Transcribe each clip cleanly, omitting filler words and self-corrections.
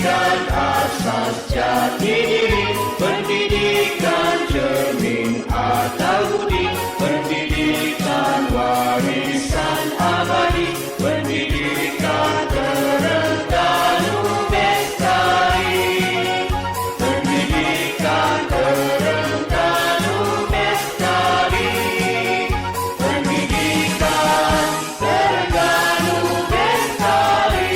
Pendidikan asas jati diri, pendidikan cermin atau budi, pendidikan warisan abadi, pendidikan Terengganu bestari, pendidikan Terengganu bestari, pendidikan Terengganu bestari.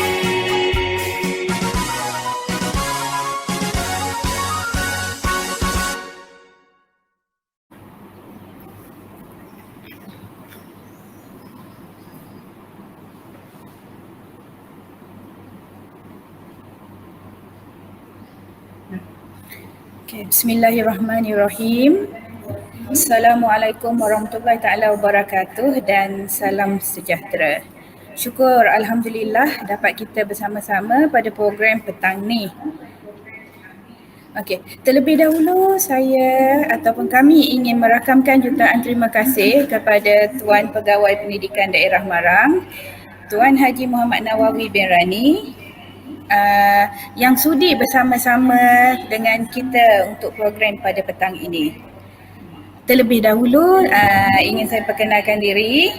Okay, Bismillahirrahmanirrahim. Assalamualaikum warahmatullahi taala wabarakatuh dan salam sejahtera. Syukur Alhamdulillah dapat kita bersama-sama pada program petang ni. Okey, terlebih dahulu saya ataupun kami ingin merakamkan jutaan terima kasih kepada Tuan Pegawai Pendidikan Daerah Marang, Tuan Haji Muhammad Nawawi bin Rani, yang sudi bersama-sama dengan kita untuk program pada petang ini. Terlebih dahulu ingin saya perkenalkan diri.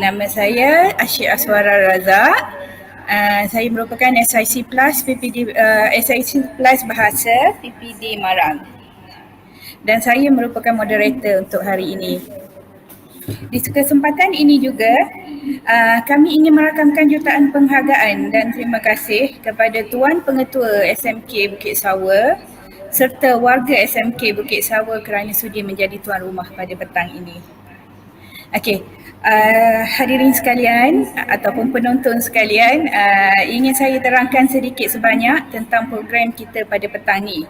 Nama saya Asyik Aswara Razak. Saya merupakan SIC Plus PPD SIC Plus Bahasa PPD Marang. Dan saya merupakan moderator untuk hari ini. Di kesempatan ini juga kami ingin merakamkan jutaan penghargaan dan terima kasih kepada Tuan Pengetua SMK Bukit Sawa serta warga SMK Bukit Sawa kerana sudi menjadi tuan rumah pada petang ini. Okey, hadirin sekalian ataupun penonton sekalian, ingin saya terangkan sedikit sebanyak tentang program kita pada petang ni.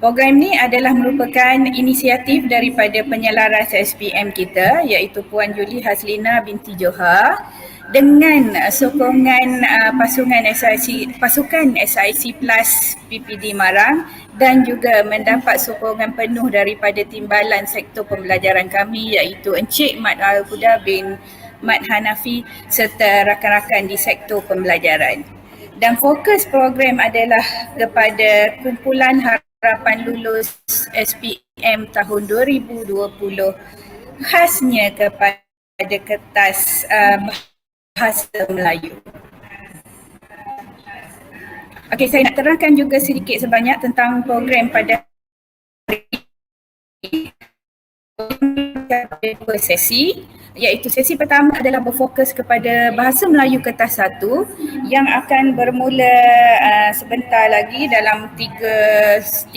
Program ni adalah merupakan inisiatif daripada penyelaras SPM kita iaitu Puan Julie Hazlina binti Johar dengan sokongan pasukan SIC Plus PPD Marang dan juga mendapat sokongan penuh daripada timbalan sektor pembelajaran kami iaitu Encik Mat Al-Huda bin Mat Hanafi serta rakan-rakan di sektor pembelajaran. Dan fokus program adalah kepada kumpulan harapan lulus SPM tahun 2020 khasnya kepada kertas bahasa Melayu. Okey, saya nak terangkan juga sedikit sebanyak tentang program pada hari ini. Dua sesi, iaitu sesi pertama adalah berfokus kepada bahasa Melayu kertas 1 yang akan bermula sebentar lagi dalam 3.15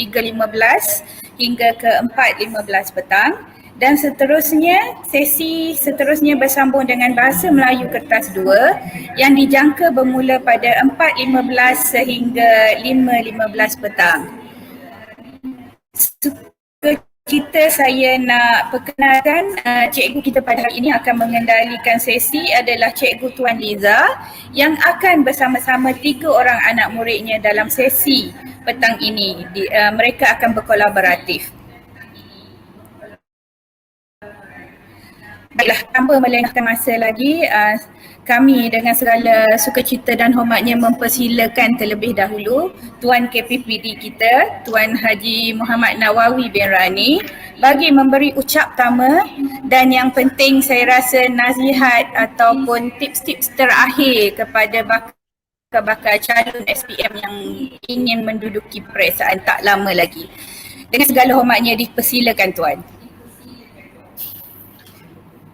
hingga ke 4.15 petang. Dan seterusnya, sesi seterusnya bersambung dengan bahasa Melayu kertas 2 yang dijangka bermula pada 4.15 sehingga 5.15 petang. Saya nak perkenalkan cikgu kita pada hari ini akan mengendalikan sesi adalah Cikgu Tuan Liza yang akan bersama-sama 3 orang anak muridnya dalam sesi petang ini. Mereka akan berkolaboratif. Baiklah, tanpa melengahkan masa lagi, kami dengan segala sukacita dan hormatnya mempersilakan terlebih dahulu Tuan KPPD kita, Tuan Haji Muhammad Nawawi bin Rani bagi memberi ucap tama dan yang penting saya rasa nasihat ataupun tips-tips terakhir kepada bakal calon SPM yang ingin menduduki peperiksaan tak lama lagi. Dengan segala hormatnya dipersilakan Tuan.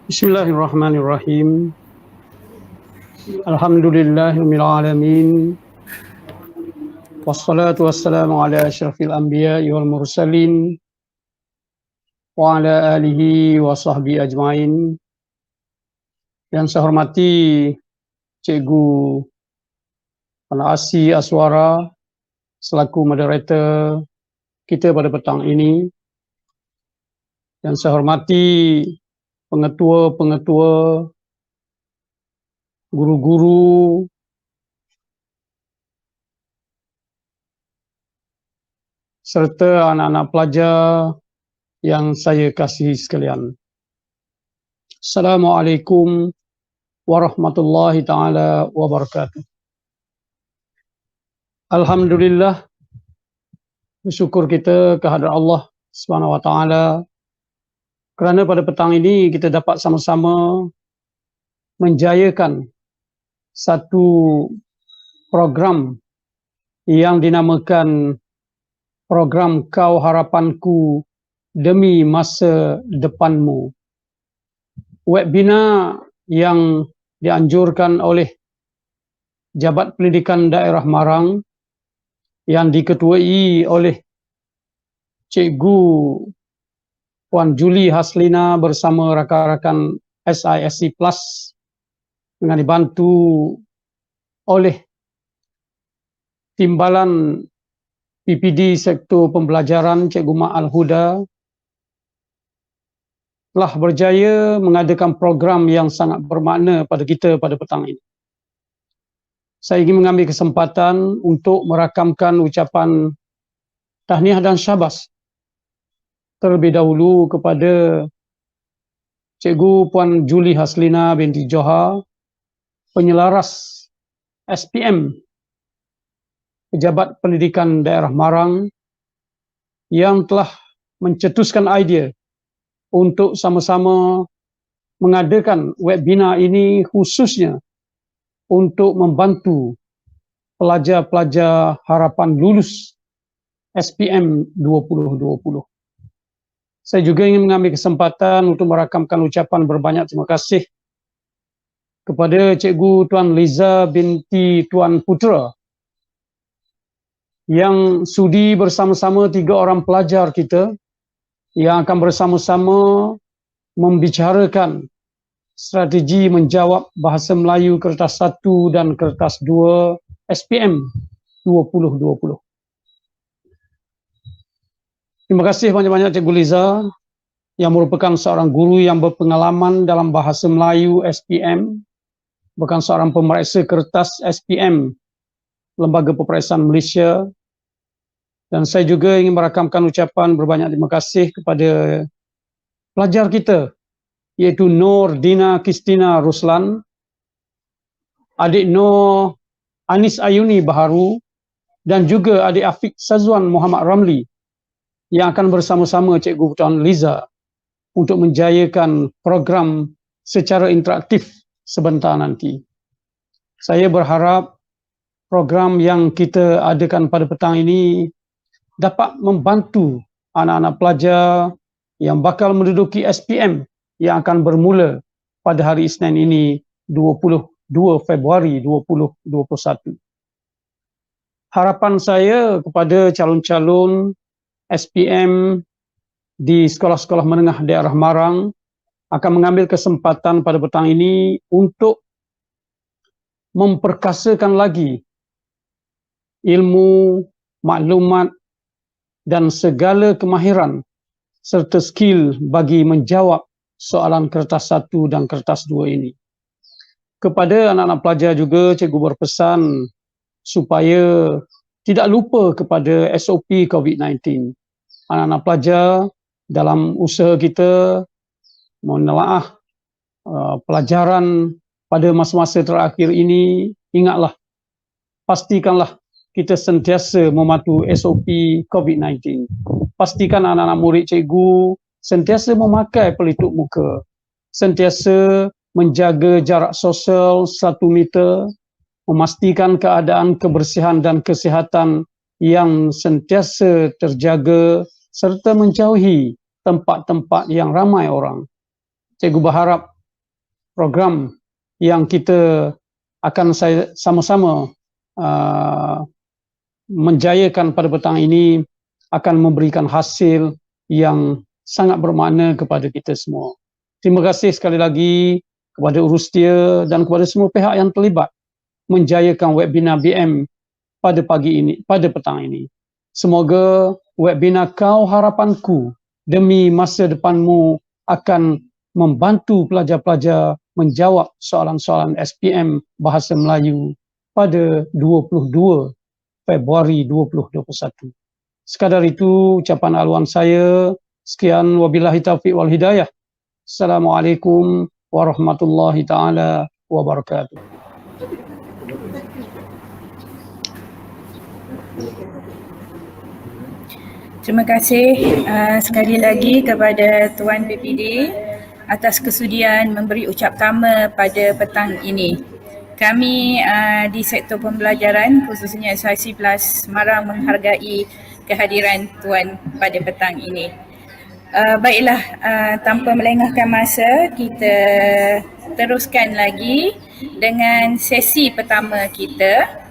Bismillahirrahmanirrahim. Alhamdulillahirabbil alamin. Wassalatu wassalamu ala asyrafil anbiya'i wal mursalin wa ala alihi wa sahbihi ajmain. Yang saya hormati Cikgu Asi Aswara selaku moderator kita pada petang ini. Yang saya hormati pengetua-pengetua, guru-guru, serta anak-anak pelajar yang saya kasihi sekalian. Assalamualaikum warahmatullahi taala wabarakatuh. Alhamdulillah, bersyukur kita kehadrat Allah Subhanahu Wa Taala kerana pada petang ini kita dapat sama-sama menjayakan satu program yang dinamakan program Kau Harapanku Demi Masa Depanmu. Webinar yang dianjurkan oleh Jabat Pendidikan Daerah Marang yang diketuai oleh Cikgu Puan Julie Haslina bersama rakan-rakan SISC Plus dengan dibantu oleh Timbalan PPD Sektor Pembelajaran Cikgu Mak Al-Huda telah berjaya mengadakan program yang sangat bermakna pada kita pada petang ini. Saya ingin mengambil kesempatan untuk merakamkan ucapan tahniah dan syabas terlebih dahulu kepada Cikgu Puan Julie Haslina binti Johar, penyelaras SPM Pejabat Pendidikan Daerah Marang yang telah mencetuskan idea untuk sama-sama mengadakan webinar ini khususnya untuk membantu pelajar-pelajar harapan lulus SPM 2020. Saya juga ingin mengambil kesempatan untuk merakamkan ucapan berbanyak terima kasih kepada Cikgu Tuan Liza binti Tuan Putra yang sudi bersama-sama 3 orang pelajar kita yang akan bersama-sama membicarakan strategi menjawab Bahasa Melayu Kertas 1 dan Kertas 2 SPM 2020. Terima kasih banyak-banyak Cikgu Liza yang merupakan seorang guru yang berpengalaman dalam Bahasa Melayu SPM, bukan seorang pemeriksa kertas SPM Lembaga Peperiksaan Malaysia. Dan saya juga ingin merakamkan ucapan berbanyak terima kasih kepada pelajar kita, iaitu Nur Dina Kristina Ruslan, adik Nur Anis Ayuni Baharu, dan juga adik Afiq Sazwan Muhammad Ramli yang akan bersama-sama Cikgu Tuan Liza untuk menjayakan program secara interaktif sebentar nanti. Saya berharap program yang kita adakan pada petang ini dapat membantu anak-anak pelajar yang bakal menduduki SPM yang akan bermula pada hari Isnin ini 22 Februari 2021. Harapan saya kepada calon-calon SPM di sekolah-sekolah menengah daerah Marang akan mengambil kesempatan pada petang ini untuk memperkasakan lagi ilmu, maklumat dan segala kemahiran serta skill bagi menjawab soalan kertas 1 dan kertas 2 ini. Kepada anak-anak pelajar juga, cikgu berpesan supaya tidak lupa kepada SOP COVID-19. Anak-anak pelajar dalam usaha kita menelaah pelajaran pada masa-masa terakhir ini, ingatlah, pastikanlah kita sentiasa mematuhi SOP COVID-19. Pastikan anak-anak murid cikgu sentiasa memakai pelitup muka, sentiasa menjaga jarak sosial 1 meter, memastikan keadaan kebersihan dan kesihatan yang sentiasa terjaga serta menjauhi tempat-tempat yang ramai orang. Cikgu berharap program yang kita akan sama-sama menjayakan pada petang ini akan memberikan hasil yang sangat bermakna kepada kita semua. Terima kasih sekali lagi kepada Urustia dan kepada semua pihak yang terlibat menjayakan webinar BM pada petang ini. Semoga webinar Kau Harapanku Demi Masa Depanmu akan membantu pelajar-pelajar menjawab soalan-soalan SPM Bahasa Melayu pada 22 Februari 2021. Sekadar itu ucapan aluan saya. Sekian, wabillahi taufiq wal hidayah. Assalamualaikum warahmatullahi taala wabarakatuh. Terima kasih sekali lagi kepada Tuan PPD atas kesudian memberi ucap tama pada petang ini. Kami di sektor pembelajaran khususnya SIC Plus Marang menghargai kehadiran Tuan pada petang ini. Baiklah, tanpa melengahkan masa, kita teruskan lagi dengan sesi pertama kita.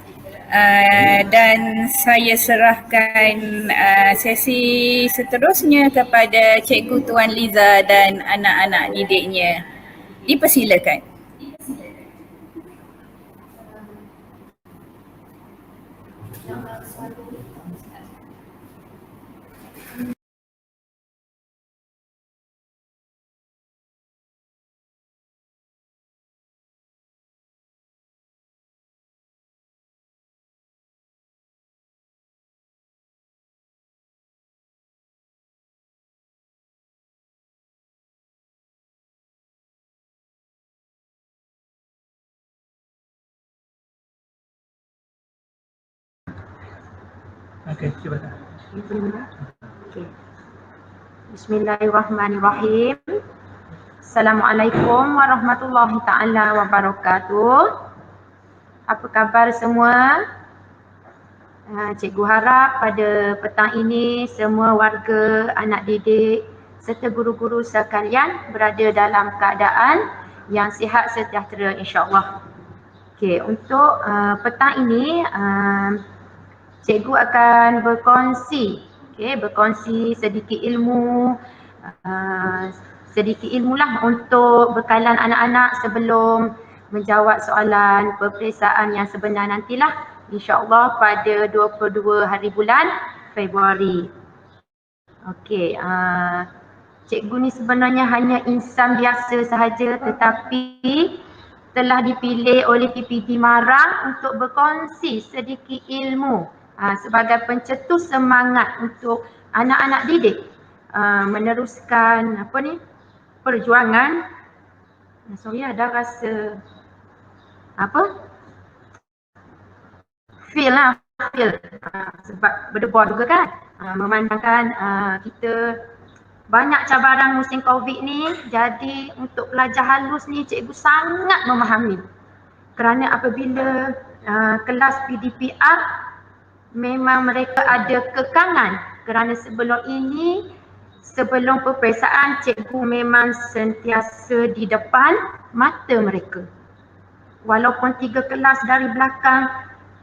Dan saya serahkan sesi seterusnya kepada Cikgu Tuan Liza dan anak-anak didiknya. Dipersilakan. Okey, silakan. Okay. Bismillahirrahmanirrahim. Assalamualaikum warahmatullahi taala wabarakatuh. Apa khabar semua? Cikgu harap pada petang ini semua warga, anak didik serta guru-guru sekalian berada dalam keadaan yang sihat sejahtera insya-Allah. Okey, untuk petang ini cikgu akan berkongsi sedikit ilmu, lah untuk bekalan anak-anak sebelum menjawab soalan peperiksaan yang sebenar nantilah insya-Allah pada 22 hari bulan Februari. Okey, cikgu ni sebenarnya hanya insan biasa sahaja tetapi telah dipilih oleh PPD Marang untuk berkongsi sedikit ilmu sebagai pencetus semangat untuk anak-anak didik meneruskan perjuangan. Sorry, ada rasa feel sebab berdebar juga kan, memandangkan kita banyak cabaran musim COVID ni, jadi untuk pelajar halus ni cikgu sangat memahami kerana apabila kelas PDPR memang mereka ada kekangan kerana sebelum peperiksaan cikgu memang sentiasa di depan mata mereka. Walaupun 3 kelas dari belakang,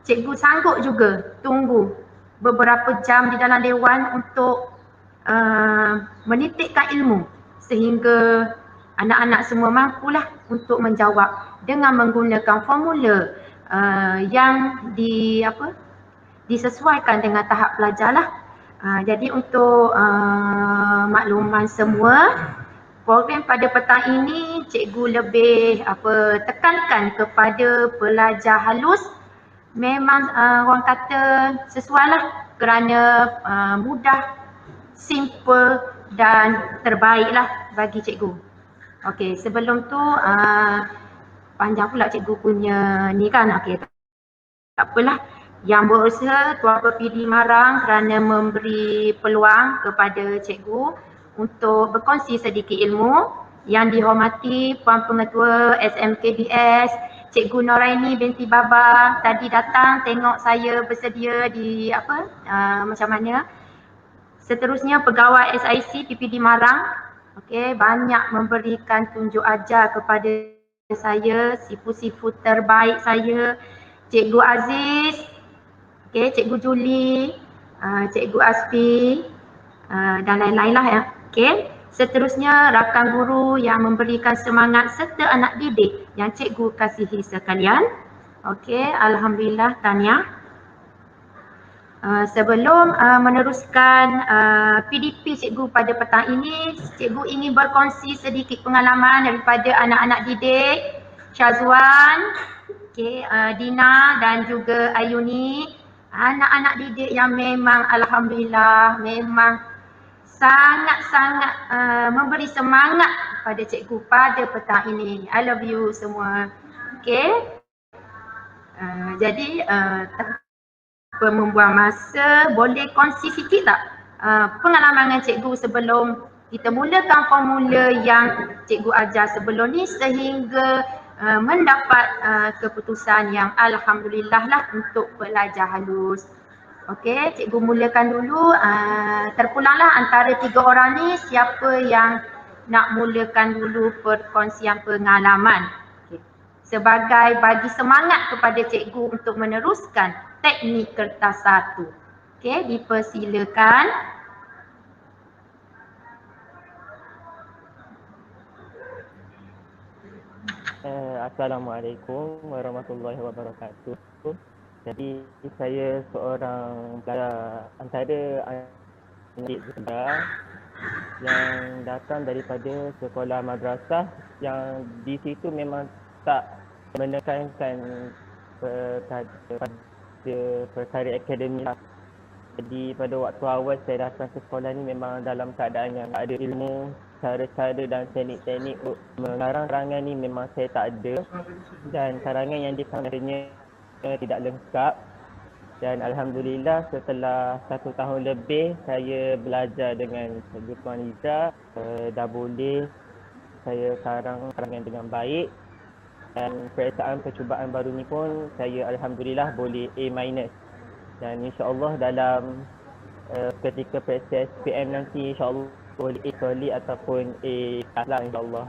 cikgu sanggup juga tunggu beberapa jam di dalam dewan untuk menitikkan ilmu sehingga anak-anak semua mampulah untuk menjawab dengan menggunakan formula yang disesuaikan dengan tahap pelajar lah. Jadi untuk makluman semua, program pada petang ini cikgu lebih tekankan kepada pelajar halus. Memang orang kata sesuai lah kerana mudah, simple dan terbaik lah bagi cikgu. Okey, sebelum tu panjang pula cikgu punya ni kan. Okey, tak apalah. Yang berusaha Tuan PPD Marang kerana memberi peluang kepada cikgu untuk berkongsi sedikit ilmu. Yang dihormati Puan Pengetua SMKDS, Cikgu Noraini binti Baba tadi datang tengok saya bersedia di macam mana. Seterusnya pegawai SIC PPD Marang, okey, banyak memberikan tunjuk ajar kepada saya, sifu-sifu terbaik saya, Cikgu Aziz, okey, Cikgu Julie, Cikgu Asfi dan lain-lain lah ya. Okey. Seterusnya rakan guru yang memberikan semangat serta anak didik yang cikgu kasihi sekalian. Okey, alhamdulillah, tahniah. Sebelum meneruskan PDP cikgu pada petang ini, cikgu ingin berkongsi sedikit pengalaman daripada anak-anak didik Syazwan, Dina dan juga Ayuni. Anak-anak didik yang memang alhamdulillah memang sangat-sangat memberi semangat pada cikgu pada petang ini. I love you semua. Okey. Jadi membuang masa, boleh kongsi sikit tak pengalaman dengan cikgu sebelum kita mulakan formula yang cikgu ajar sebelum ni sehingga mendapat keputusan yang alhamdulillah lah untuk pelajar halus. Okey, cikgu mulakan dulu. Terpulanglah antara 3 orang ni siapa yang nak mulakan dulu perkongsian pengalaman. Okay. Sebagai bagi semangat kepada cikgu untuk meneruskan teknik kertas 1. Okey, dipersilakan. Assalamualaikum warahmatullahi wabarakatuh. Jadi saya seorang pelajar antara anak muda yang datang daripada sekolah madrasah yang di situ memang tak menekankan perkara akademik. Jadi pada waktu awal saya datang ke sekolah ni memang dalam keadaan yang tak ada ilmu, cara-cara dan teknik-teknik mengarang karangan ni memang saya tak ada, dan karangan yang dikarangkannya tidak lengkap. Dan alhamdulillah setelah 1 tahun lebih saya belajar dengan Cikgu Tuan Liza, dah boleh saya karang karangan dengan baik, dan perasaan percubaan baru ni pun saya alhamdulillah boleh A-, dan insya-Allah dalam ketika periksa SPM nanti insya-Allah boleh A solid ataupun A lah insya-Allah.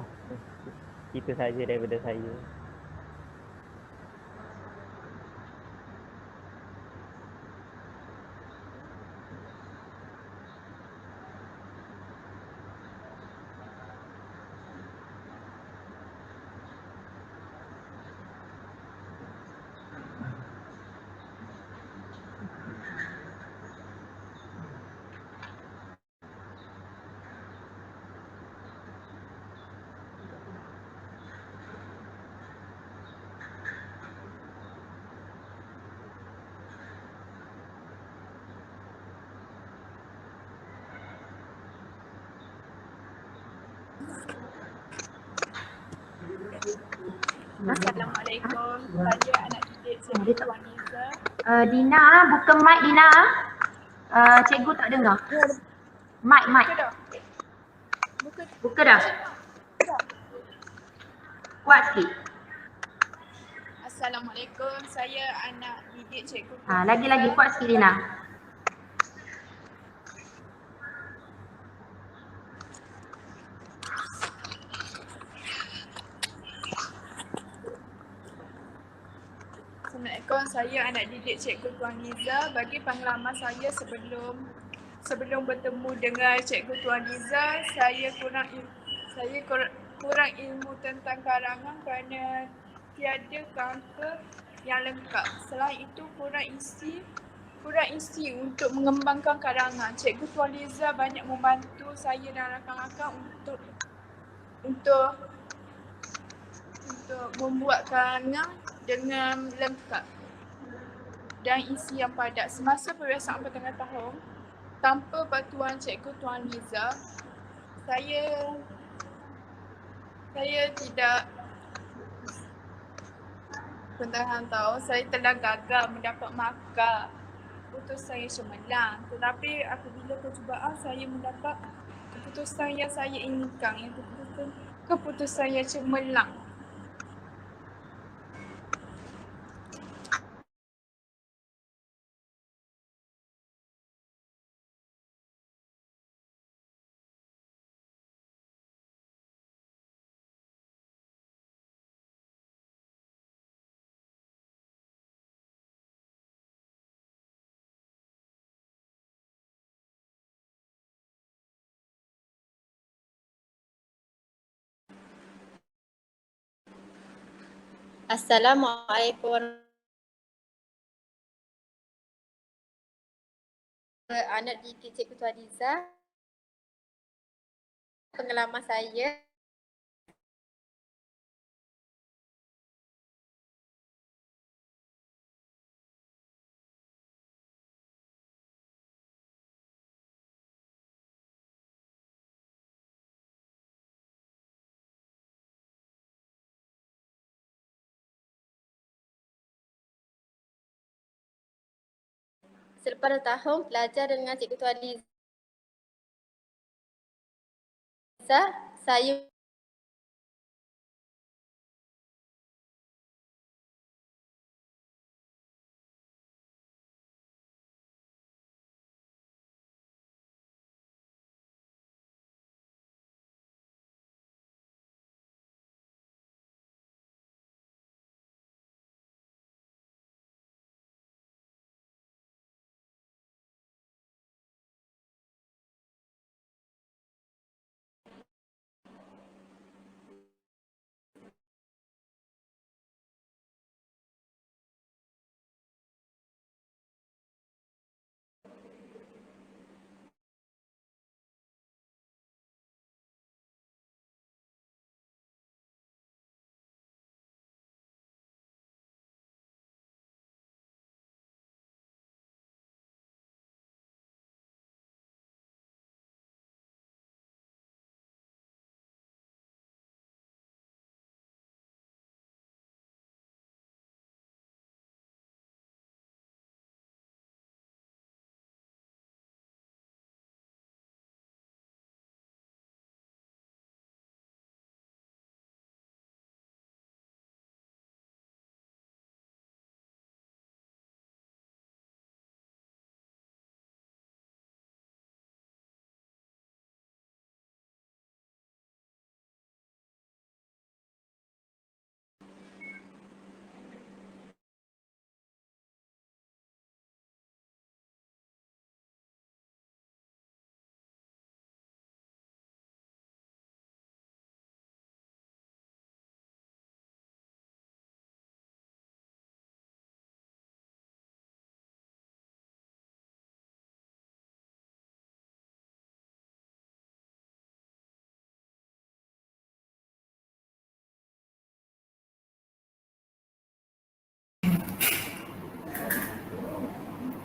Itu saja daripada saya. Assalamualaikum. Saya anak didik Cikgu Tuan Liza. Dina, buka mic Dina. Cikgu tak dengar. Mic. Buka dah. Kuat sikit. Assalamualaikum. Saya anak didik Cikgu Tuan Liza. Lagi-lagi kuat sikit Dina. Assalamualaikum, saya anak didik Cikgu Tuan Liza. Bagi pengalaman saya sebelum bertemu dengan Cikgu Tuan Liza, saya kurang ilmu tentang karangan kerana tiada kaunter yang lengkap. Selain itu kurang isi untuk mengembangkan karangan. Cikgu Tuan Liza banyak membantu saya dan rakan-rakan untuk membuat karangan dengan lengkap dan isi yang padat. Semasa peperiksaan pertengahan tahun, tanpa bantuan Cikgu Tuan Liza, saya tidak pertengahan tahun, saya telah gagal mendapat markah. Keputusan saya cemerlang. Tetapi apabila percubaan saya mendapat keputusan yang saya inginkan, yang keputusan yang cemerlang. Assalamualaikum. Anak didik Cikgu Tuan Liza. Pengalaman saya selepas 2 tahun belajar dengan Cikgu Tuan Liza, saya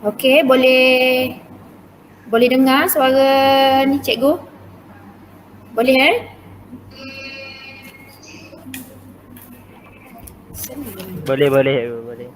Okey, boleh dengar suara ni cikgu? Boleh Boleh, boleh.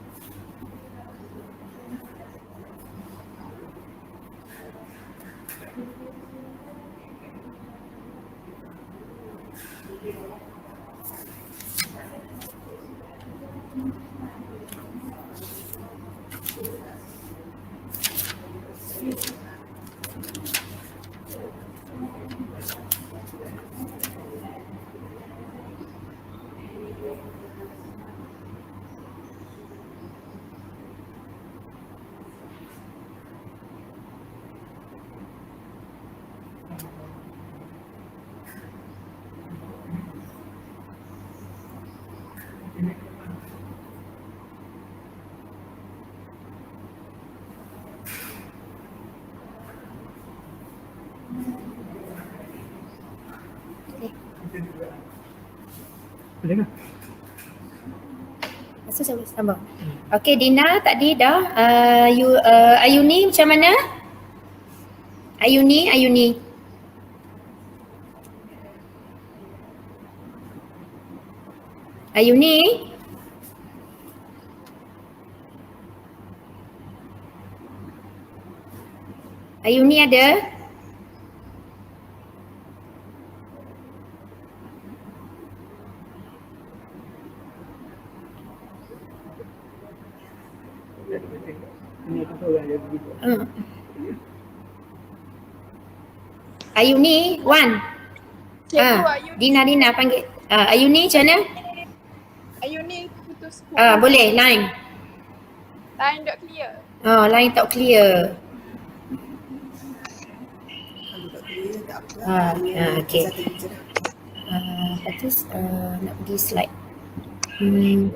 Masa saya boleh sambung. Okey, Dina tadi dah. Ayuni macam mana? Ayuni. Ayuni. Ayuni ada? Ayuni, Wan. Dina panggil. Ayuni macam mana? Ayuni putus. Boleh, line. Line dot clear. Line tak clear. Okey. Lepas tu nak pergi slide. Okey.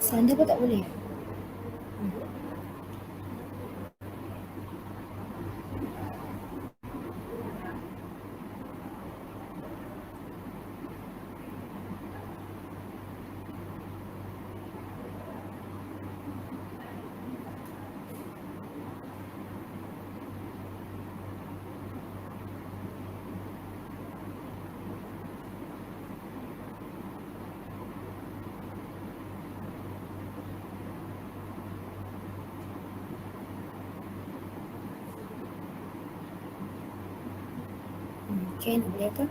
Sanda pun tak boleh. Okey, nak boleh ke?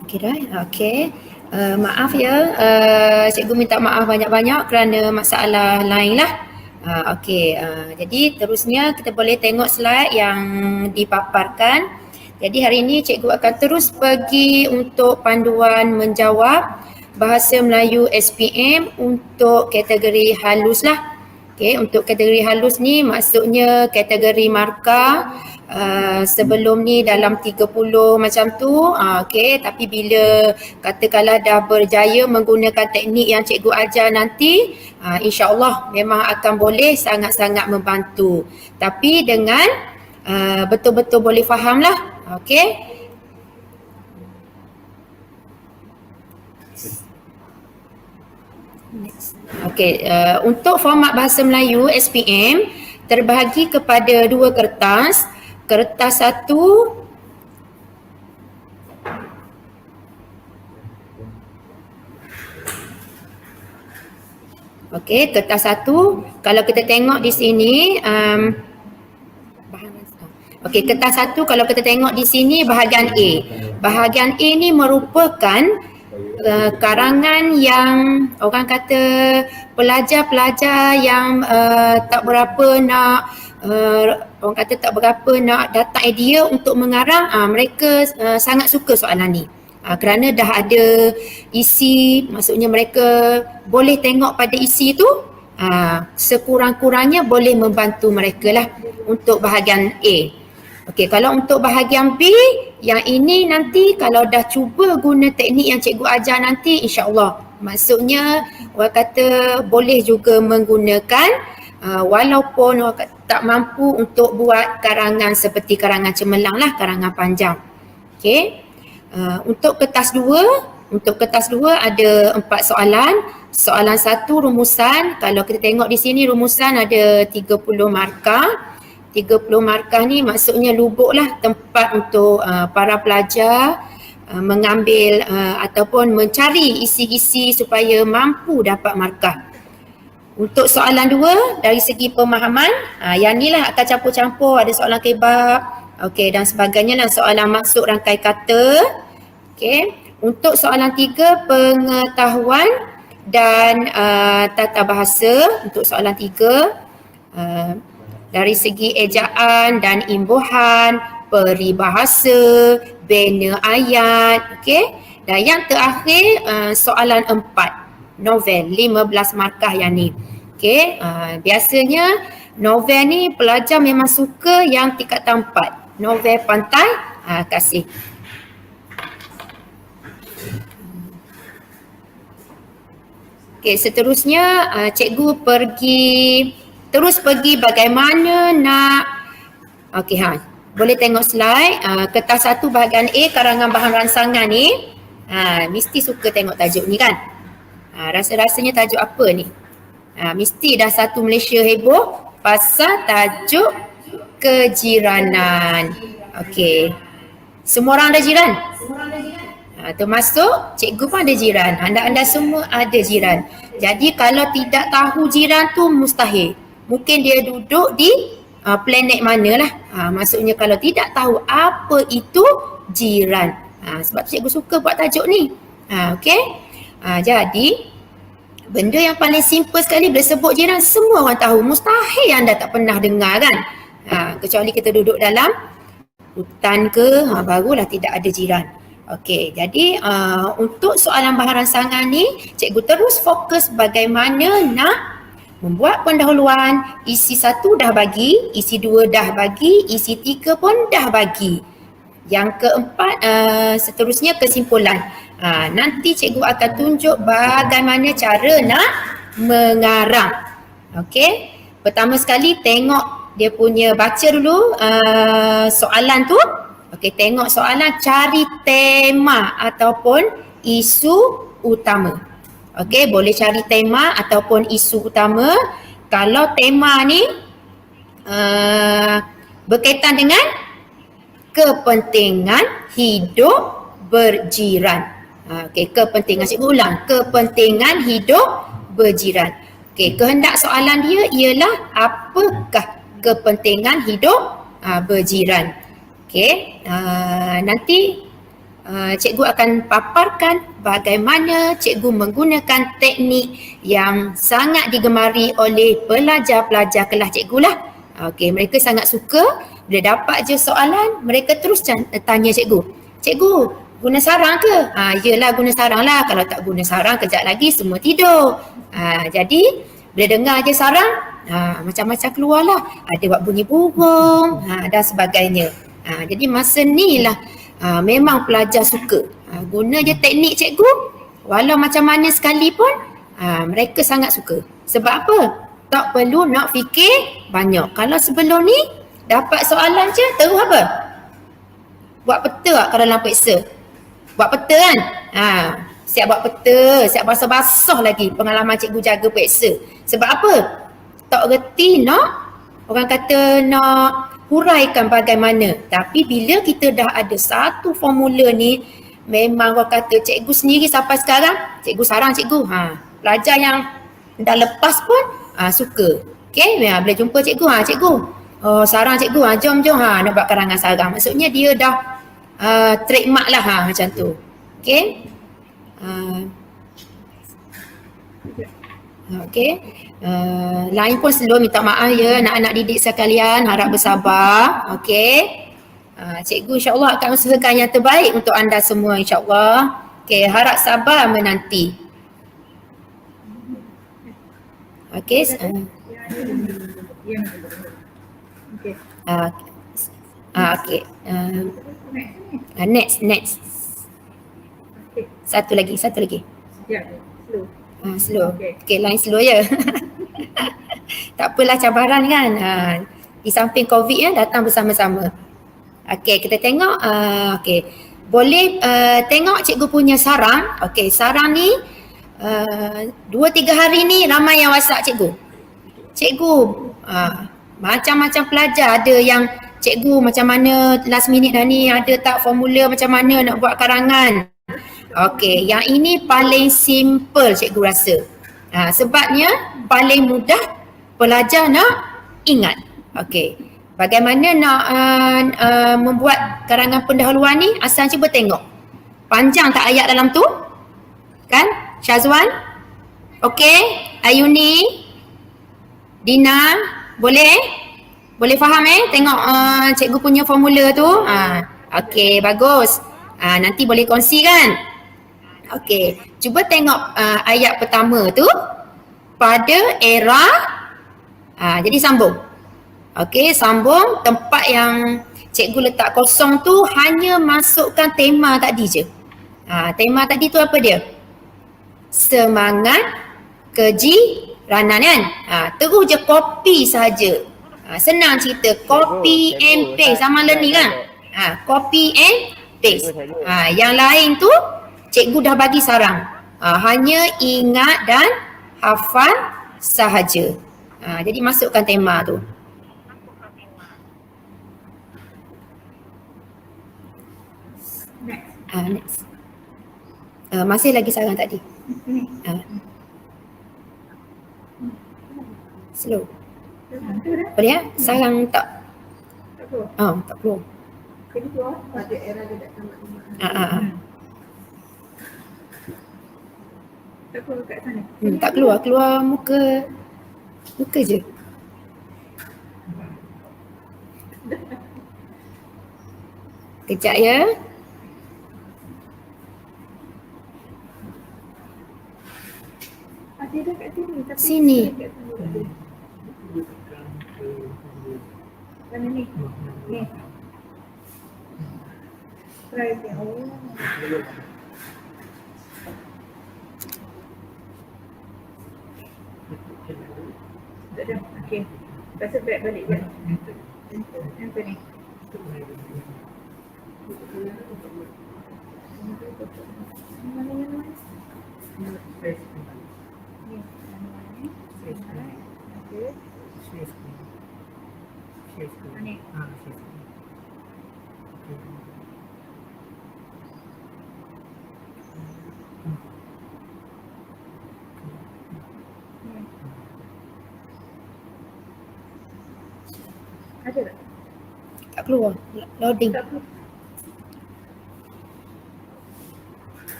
Okey dah. Okey. Maaf ya, cikgu minta maaf banyak-banyak kerana masalah lain lah. Okey, jadi terusnya kita boleh tengok slide yang dipaparkan. Jadi hari ini cikgu akan terus pergi untuk panduan menjawab bahasa Melayu SPM untuk kategori halus lah. Okey, untuk kategori halus ni maksudnya kategori markah sebelum ni dalam 30 macam tu. Okey, tapi bila katakanlah dah berjaya menggunakan teknik yang cikgu ajar nanti, insya-Allah memang akan boleh sangat-sangat membantu. Tapi dengan betul-betul boleh faham lah. Okey. Okey, untuk format bahasa Melayu SPM terbahagi kepada dua kertas. Kertas satu Okey, kertas satu kalau kita tengok di sini okey, kertas satu kalau kita tengok di sini bahagian A. Bahagian A ni merupakan karangan yang orang kata pelajar-pelajar yang tak berapa nak orang kata tak berapa nak datang idea untuk mengarang, mereka sangat suka soalan ni. Kerana dah ada isi, maksudnya mereka boleh tengok pada isi tu, sekurang-kurangnya boleh membantu mereka lah untuk bahagian A. Okey, kalau untuk bahagian B, yang ini nanti kalau dah cuba guna teknik yang cikgu ajar nanti, insya-Allah maksudnya orang kata boleh juga menggunakan walaupun orang kata tak mampu untuk buat karangan seperti karangan cemerlang lah, karangan panjang. Okey. Untuk kertas 2 ada 4 soalan. Soalan 1 rumusan, kalau kita tengok di sini rumusan ada 30 markah. 30 markah ni maksudnya lubuklah tempat untuk para pelajar mengambil ataupun mencari isi-isi supaya mampu dapat markah. Untuk soalan 2 dari segi pemahaman, yang ni lah akan campur-campur, ada soalan kebab, okey, dan sebagainya lah, soalan maksud rangkai kata. Okey. Untuk soalan 3 pengetahuan, dan tata bahasa untuk soalan 3. Dari segi ejaan dan imbuhan, peribahasa, bina ayat, okey. Dan yang terakhir soalan 4, novel 15 markah yang ni. Okey, biasanya novel ni pelajar memang suka yang tingkatan 4. Novel pantai kasih. Okey, seterusnya cikgu terus pergi bagaimana nak. Okey, boleh tengok slide. Kertas 1 bahagian A karangan bahan rangsangan ni. Mesti suka tengok tajuk ni kan. Rasa-rasanya tajuk apa ni? Mesti dah satu Malaysia heboh pasal tajuk kejiranan. Okey. Semua orang ada jiran? Termasuk cikgu pun ada jiran. Anda semua ada jiran. Jadi kalau tidak tahu jiran tu mustahil. Mungkin dia duduk di planet manalah. Maksudnya kalau tidak tahu apa itu jiran. Sebab tu cikgu suka buat tajuk ni. Okey. Jadi benda yang paling simple sekali bila sebut jiran semua orang tahu. Mustahil anda tak pernah dengar kan. Kecuali kita duduk dalam hutan ke, barulah tidak ada jiran. Okey, jadi untuk soalan bahan rangsangan ni cikgu terus fokus bagaimana nak membuat pendahuluan. Isi 1 dah bagi, isi 2 dah bagi, isi 3 pun dah bagi. Yang keempat seterusnya kesimpulan. Nanti cikgu akan tunjuk bagaimana cara nak mengarang. Okey, pertama sekali tengok dia punya, baca dulu soalan tu. Okey, tengok soalan, cari tema ataupun isu utama. Okey, boleh cari tema ataupun isu utama. Kalau tema ni berkaitan dengan kepentingan hidup berjiran. Okey, kepentingan, cikgu ulang, kepentingan hidup berjiran. Okey, kehendak soalan dia ialah apakah kepentingan hidup berjiran. Okey, nanti cikgu akan paparkan bagaimana cikgu menggunakan teknik yang sangat digemari oleh pelajar-pelajar kelas cikgu lah. Okey, mereka sangat suka bila dapat je soalan, mereka terus tanya cikgu. Cikgu, guna sarang ke? Yelah guna sarang lah. Kalau tak guna sarang, kejap lagi semua tidur. Jadi, bila dengar je sarang, macam-macam keluarlah. Ada buat bunyi burung dan sebagainya. Jadi masa ni lah memang pelajar suka. Guna je teknik cikgu, walau macam mana sekalipun, mereka sangat suka. Sebab apa? Tak perlu nak fikir banyak. Kalau sebelum ni dapat soalan je, terus apa? Buat peta tak kalau dalam periksa? Buat peta kan? Siap buat peta, siap basah-basah lagi pengalaman cikgu jaga periksa. Sebab apa? Tak reti nak, orang kata nak huraikan bagaimana. Tapi bila kita dah ada satu formula ni, memang orang kata cikgu sendiri sampai sekarang, cikgu sarang cikgu. Pelajar yang dah lepas pun suka. Okay, bila jumpa cikgu, cikgu, sarang cikgu, jom nak buat karangan sarang. Maksudnya dia dah trademark lah macam tu. Okay. Okay. Lain pun slow, minta maaf ya anak-anak didik sekalian, harap bersabar. Okay. Cikgu insyaAllah akan usahakan yang terbaik untuk anda semua insyaAllah. Okay, harap sabar menanti. Okay. Okay. Next. Satu lagi. Slow. Okay, line slow je. Tak apalah, cabaran kan. Di samping COVID datang bersama-sama. Okay, kita tengok. Okay, boleh tengok cikgu punya sarang. Okay, sarang ni 2-3 hari ni ramai yang WhatsApp cikgu. Cikgu, macam-macam pelajar. Ada yang cikgu macam mana last minute dah ni, ada tak formula macam mana nak buat karangan. Okey, yang ini paling simple cikgu rasa. Sebabnya paling mudah pelajar nak ingat. Okey, bagaimana nak membuat karangan pendahuluan ni? Asal cuba tengok. Panjang tak ayat dalam tu? Kan? Syazwan? Okey, Ayuni, Dina, boleh? Boleh faham tengok cikgu punya formula tu? Okey, bagus. Nanti boleh kongsi kan? Okey, cuba tengok ayat pertama tu. Pada era, jadi sambung. Okey, sambung tempat yang cikgu letak kosong tu hanya masukkan tema tadi je. Tema tadi tu apa dia? Semangat kejiranan kan? Terus je copy saja. Senang cerita, copy and paste sama learning kan? Copy and paste. Yang lain tu cikgu dah bagi sarang. Hanya ingat dan hafal sahaja. Jadi masukkan tema tu. Next. Masih lagi sarang tadi. Slow. Boleh ya? Sarang tak? Tak perlu. Pada era dia tak tamat tak keluar kat sana. Tak keluar, keluar muka je. Kejap ya. Ada dah kat sini. Tapi Sini. kat sana ada. Mana ni? Ni. Try dia. Tak ada. Okey. Lepas tu back balik kan. Apa ni? Mana yang mana? Ni. Ni. Ada tak? Tak keluar. Loading. Tak perlu.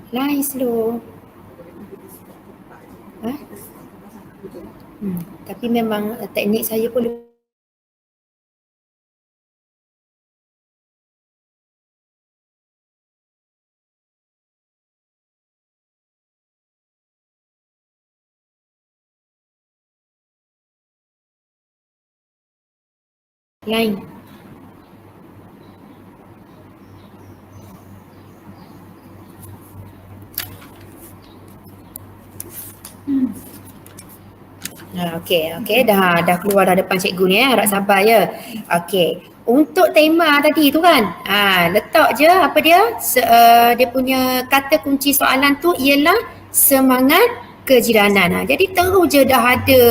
Line slow. Tapi memang teknik saya pun line. Okey, dah keluar dah depan cikgu ni harap sabar ya. Okey. Untuk tema tadi tu kan, letak je apa dia? Dia punya kata kunci soalan tu ialah semangat kejiranan. Jadi terus je dah ada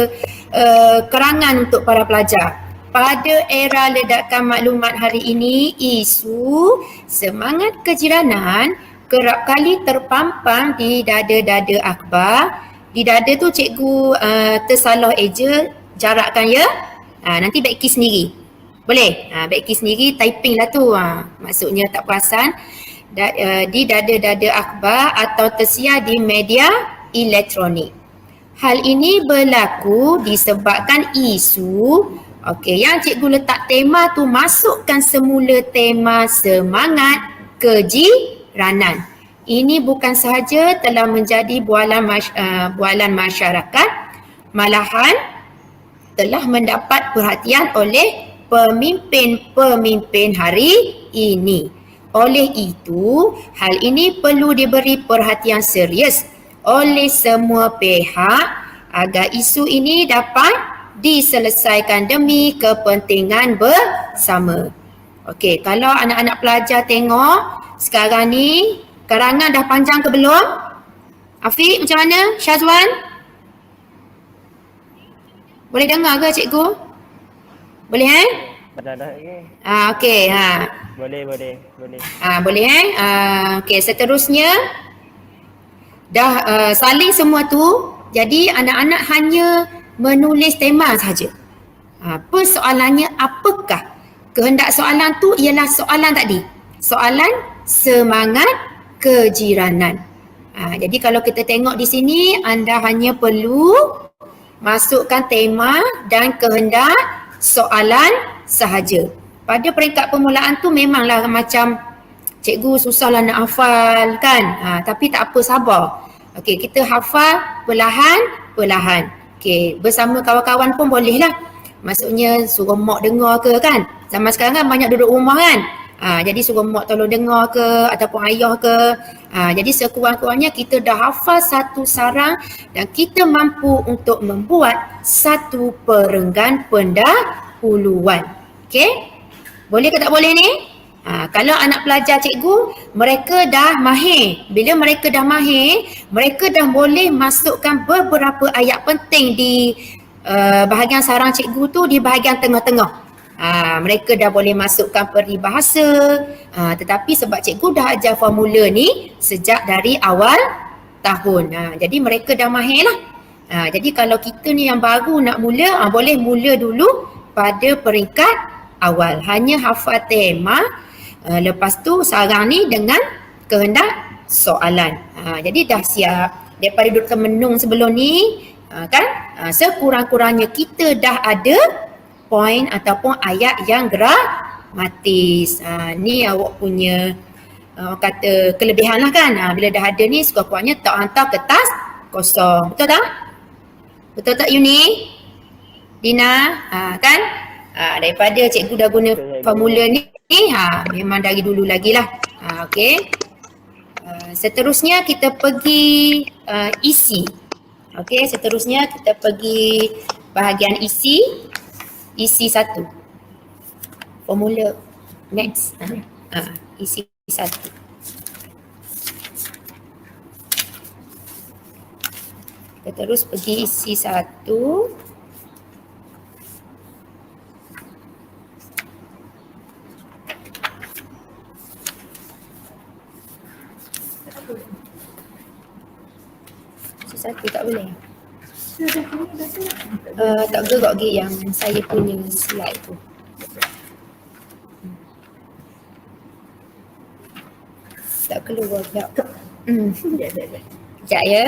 kerangan untuk para pelajar. Pada era ledakan maklumat hari ini, isu semangat kejiranan kerap kali terpampang di dada-dada akhbar. Di dada tu cikgu tersalah eja, jarakkan ya. Nanti back key sendiri. Boleh? Back key sendiri, typing lah tu. Maksudnya tak perasan. Di dada-dada akhbar atau tersiar di media elektronik. Hal ini berlaku disebabkan isu yang cikgu letak tema tu masukkan semula tema semangat kejiranan. Ini bukan sahaja telah menjadi bualan masyarakat, malahan telah mendapat perhatian oleh pemimpin-pemimpin hari ini. Oleh itu, hal ini perlu diberi perhatian serius oleh semua pihak agar isu ini dapat diselesaikan demi kepentingan bersama. Okey, kalau anak-anak pelajar tengok sekarang ni karangan dah panjang ke belum? Afiq macam mana? Syazwan? Boleh dengar ke cikgu? Boleh Dah. Okey, Boleh. boleh okey, seterusnya dah saling semua tu. Jadi anak-anak hanya menulis tema saja. Persoalannya apakah? Kehendak soalan tu ialah soalan tadi. Soalan semangat kejiranan. Jadi kalau kita tengok di sini, anda hanya perlu masukkan tema dan kehendak soalan sahaja. Pada peringkat permulaan tu memanglah macam cikgu susahlah nak hafal kan. Tapi tak apa, sabar. Okey, kita hafal perlahan-perlahan. Okey, bersama kawan-kawan pun boleh lah. Maksudnya suruh mak dengar ke kan. Zaman sekarang kan banyak duduk rumah kan. Jadi suruh mak tolong dengar ke ataupun ayah ke. Jadi sekurang-kurangnya kita dah hafal satu sarang dan kita mampu untuk membuat satu perenggan pendahuluan. Okey? Boleh ke tak boleh ni? Kalau anak pelajar cikgu, mereka dah mahir. Bila mereka dah mahir, mereka dah boleh masukkan beberapa ayat penting di bahagian sarang cikgu tu di bahagian tengah-tengah. Mereka dah boleh masukkan peribahasa, tetapi sebab cikgu dah ajar formula ni sejak dari awal tahun. Jadi mereka dah mahir lah. Jadi kalau kita ni yang baru nak mula, boleh mula dulu pada peringkat awal. Hanya hafal tema, lepas tu sarang ni dengan kehendak soalan. Jadi dah siap. Daripada duduk termenung sebelum ni, kan? Sekurang-kurangnya kita dah ada poin ataupun ayat yang gramatis. Ni awak punya kata kelebihan lah kan. Bila dah ada ni sekurang-kurangnya tak hantar kertas kosong. Betul tak? Betul tak Yuni? Dina? Kan? Daripada cikgu dah guna formula ni, memang dari dulu lagi lah. Okey. Seterusnya kita pergi isi. Okey, seterusnya kita pergi bahagian isi. Isi 1. Formula next. Isi 1. Kita terus pergi isi 1. Isi 1 tak boleh. Tak gerak lagi yang saya punya slide tu. Tak keluar pula. Sekejap ya.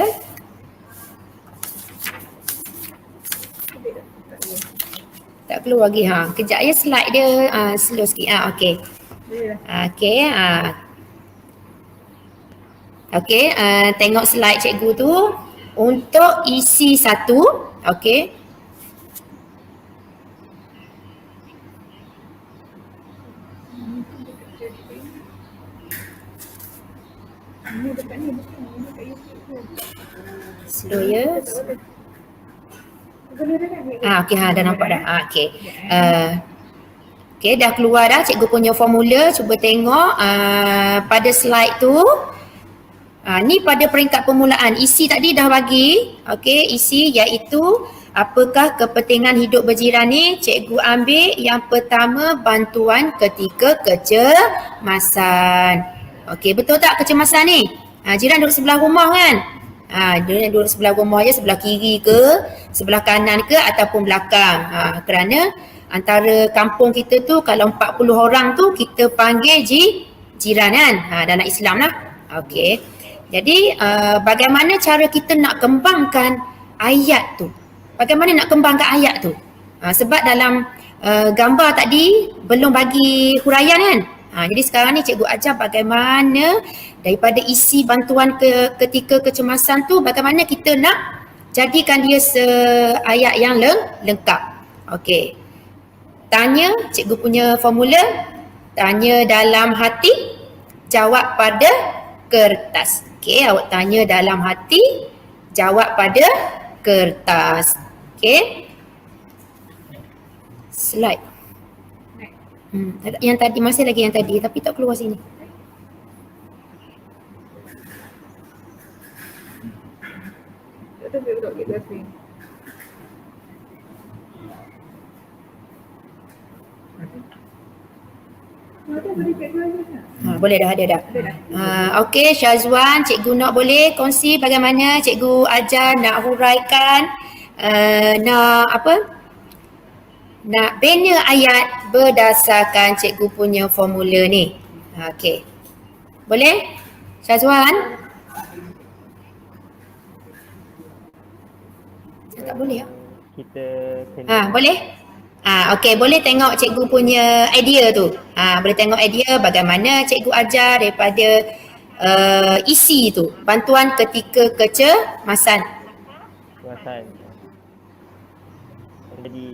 Tak keluar lagi. Kejap ya, slide dia slow sikit. Okey. Okey. Okey, tengok slide cikgu tu. Untuk isi 1, okey. Slow ya. Okey, dah nampak dah. Okey. Okey, dah keluar dah cikgu punya formula. Cuba tengok pada slide tu. Ni pada peringkat permulaan. Isi tadi dah bagi. Okey, isi iaitu apakah kepentingan hidup berjiran ni? Cikgu ambil yang pertama, bantuan ketika kecemasan. Okey, betul tak kecemasan ni? Jiran duduk sebelah rumah kan? Dia duduk sebelah rumah je, sebelah kiri ke, sebelah kanan ke ataupun belakang. Kerana antara kampung kita tu kalau 40 orang tu kita panggil jiran kan? Dalam Islam lah. Okey. Jadi bagaimana cara kita nak kembangkan ayat tu? Bagaimana nak kembangkan ayat tu? Sebab dalam gambar tadi belum bagi huraian kan? Jadi sekarang ni cikgu ajar bagaimana daripada isi bantuan ketika kecemasan tu, bagaimana kita nak jadikan dia ayat yang lengkap. Okey. Tanya, cikgu punya formula. Tanya dalam hati, jawab pada kertas. Okey, awak tanya dalam hati, jawab pada kertas. Okey. Slide. Yang tadi, masih lagi yang tadi tapi tak keluar sini. Boleh dah, ada dah. Okey, Syazwan, Cikgu Nok boleh kongsi bagaimana cikgu ajar nak huraikan, nak apa? Nak bina ayat berdasarkan cikgu punya formula ni. Okey. Boleh? Syazwan? Tak boleh ah. Kita kena Boleh? Okey, boleh tengok cikgu punya idea tu. Boleh tengok idea bagaimana cikgu ajar daripada isi tu. Bantuan ketika kecemasan. kemasan. Jadi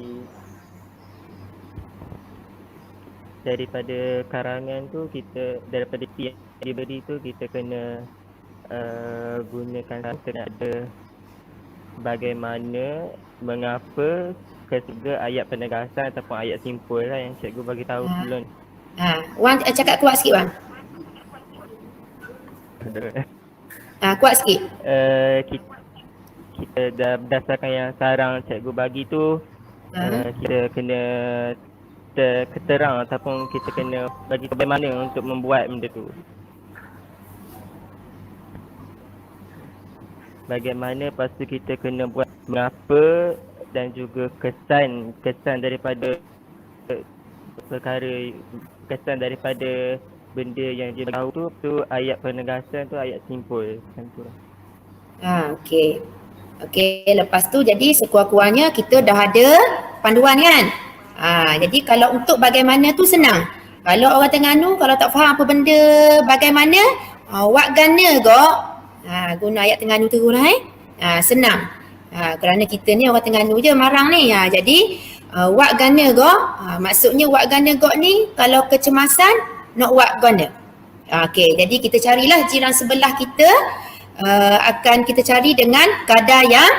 daripada karangan tu kita, daripada isi yang diberi tu kita kena gunakan, kena ada bagaimana, mengapa, ketiga ayat penegasan ataupun ayat simpul lah yang cikgu bagi tahu sebelum. Wan cakap kuat sikit Wan. Kuat sikit. Kita dah berdasarkan yang sarang cikgu bagi tu, kita kena terang ataupun kita kena bagi bagaimana untuk membuat benda tu. Bagaimana, lepas tu kita kena buat mengapa dan juga kesan daripada perkara, kesan daripada benda yang dia tahu tu ayat penegasan tu, ayat simpul macam tu. Okey. Okey, lepas tu jadi sekurang-kurangnya kita dah ada panduan kan? Jadi kalau untuk bagaimana tu senang. Kalau orang Terengganu kalau tak faham apa benda bagaimana, what gana kok? Guna ayat Terengganu tu lah senang. Kerana kita ni orang Terengganu je marang ni. Jadi what gana kok? Maksudnya what gana kok ni kalau kecemasan not what gana. Okey, jadi kita carilah jiran sebelah kita, akan kita cari dengan kadar yang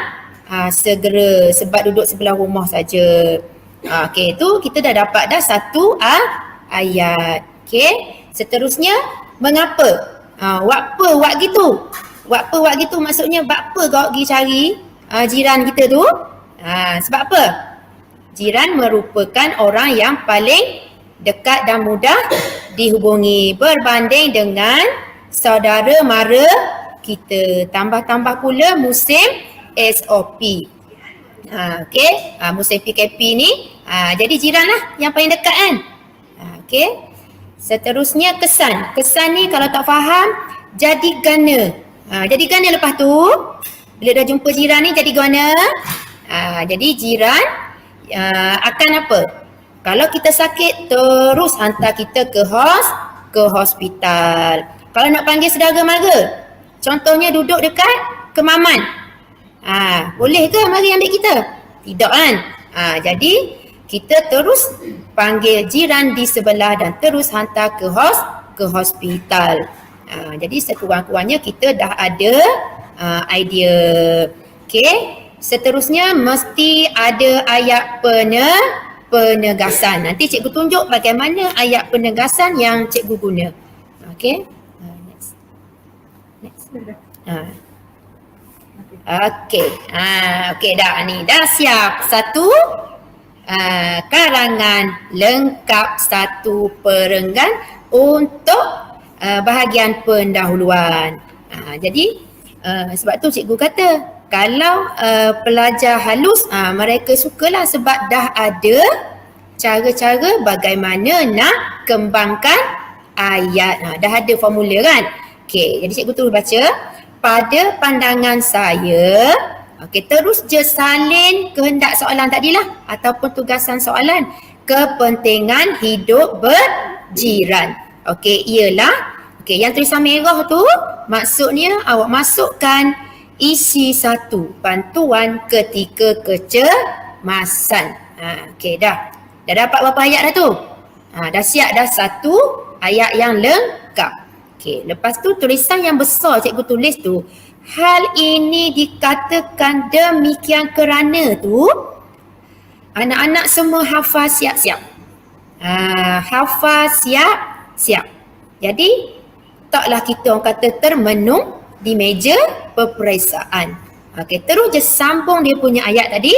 segera sebab duduk sebelah rumah saja. Okey, tu kita dah dapat dah satu ayat. Okey, seterusnya mengapa? What gitu? What gitu maksudnya apa kau pergi cari jiran kita tu? Sebab apa? Jiran merupakan orang yang paling dekat dan mudah dihubungi berbanding dengan saudara mara kita. Tambah-tambah pula musim SOP. Okey, musim PKP ni jadi jiran lah yang paling dekat kan. Okey. Seterusnya kesan. Kesan ni kalau tak faham jadi gana. Jadi gana lepas tu bila dah jumpa jiran ni jadi gana. Jadi jiran akan apa? Kalau kita sakit terus hantar kita ke hospital. Kalau nak panggil saudara mara, contohnya duduk dekat Kemaman. Boleh ke mari ambil kita? Tidak kan? Jadi kita terus panggil jiran di sebelah dan terus hantar ke hospital. Jadi sekurang-kurangnya kita dah ada idea. Okey. Seterusnya mesti ada ayat penegasan. Nanti cikgu tunjuk bagaimana ayat penegasan yang cikgu guna. Okey. Next. Okey. Okey dah ni. Dah siap. Satu karangan lengkap satu perenggan untuk bahagian pendahuluan. Jadi sebab tu cikgu kata kalau pelajar halus mereka sukalah sebab dah ada cara-cara bagaimana nak kembangkan ayat. Dah ada formula kan. Okey, jadi cikgu terus baca. Pada pandangan saya, okey, terus je salin kehendak soalan tadilah ataupun tugasan soalan. Kepentingan hidup berjiran. Okey, ialah yang tulisan merah tu maksudnya awak masukkan isi satu, bantuan ketika kecemasan. Okey, dah dapat berapa ayat dah tu? Dah siap dah satu ayat yang lengkap. Okey, lepas tu tulisan yang besar cikgu tulis tu, hal ini dikatakan demikian kerana tu anak-anak semua hafal siap-siap. Hafal siap-siap. Jadi taklah kita orang kata termenung di meja peperiksaan. Okey, terus je sambung dia punya ayat tadi.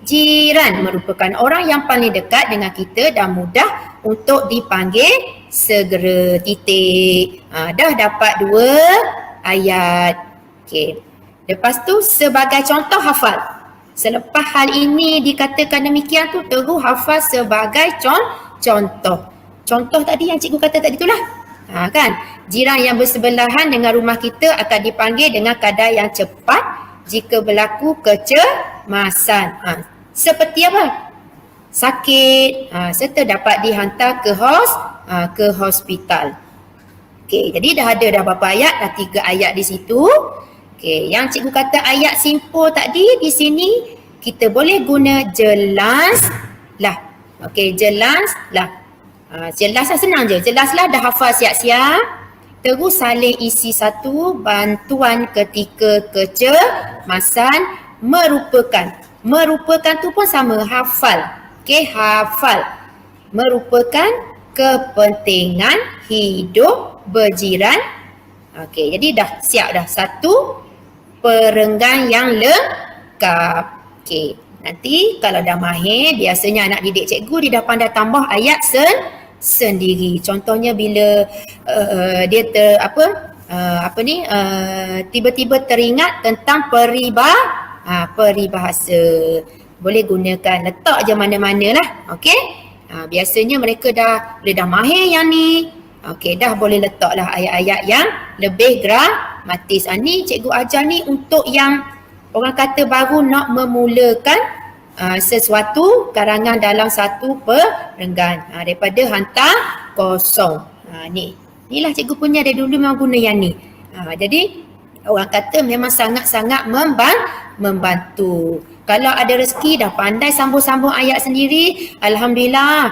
Jiran merupakan orang yang paling dekat dengan kita dan mudah untuk dipanggil segera. Titik. Dah dapat dua ayat. Okey. Lepas tu sebagai contoh hafal. Selepas hal ini dikatakan demikian tu terus hafal sebagai contoh. Contoh tadi yang cikgu kata tadi itulah. Kan? Jiran yang bersebelahan dengan rumah kita akan dipanggil dengan kadar yang cepat jika berlaku kecemasan. Seperti apa? Sakit, serta dapat dihantar ke hospital. Okey, jadi dah ada berapa ayat? Dah 3 ayat di situ. Okey, yang cikgu kata ayat simple tadi di sini kita boleh guna jelaslah. Okey, jelaslah. Jelaslah senang je. Jelaslah dah hafal siap-siap. Terus saling isi satu, bantuan ketika kecemasan merupakan. Merupakan tu pun sama, hafal. Okey, hafal. Merupakan kepentingan hidup berjiran. Okey, jadi dah siap dah. Satu perenggan yang lengkap. Okey, nanti kalau dah mahir, biasanya anak didik cikgu dia dah pandai tambah ayat sendiri. Contohnya bila dia tiba-tiba teringat tentang peribahasa. Boleh gunakan, letak je mana-mana lah. Okey. Biasanya mereka dah mahir yang ni. Okey, dah boleh letaklah ayat-ayat yang lebih gramatis. Ni cikgu ajar ni untuk yang orang kata baru nak memulakan sesuatu karangan dalam satu perenggan. Daripada hantar kosong. Inilah cikgu punya dari dulu memang guna yang ni. Jadi orang kata memang sangat-sangat membantu. Kalau ada rezeki dah pandai sambung-sambung ayat sendiri, alhamdulillah.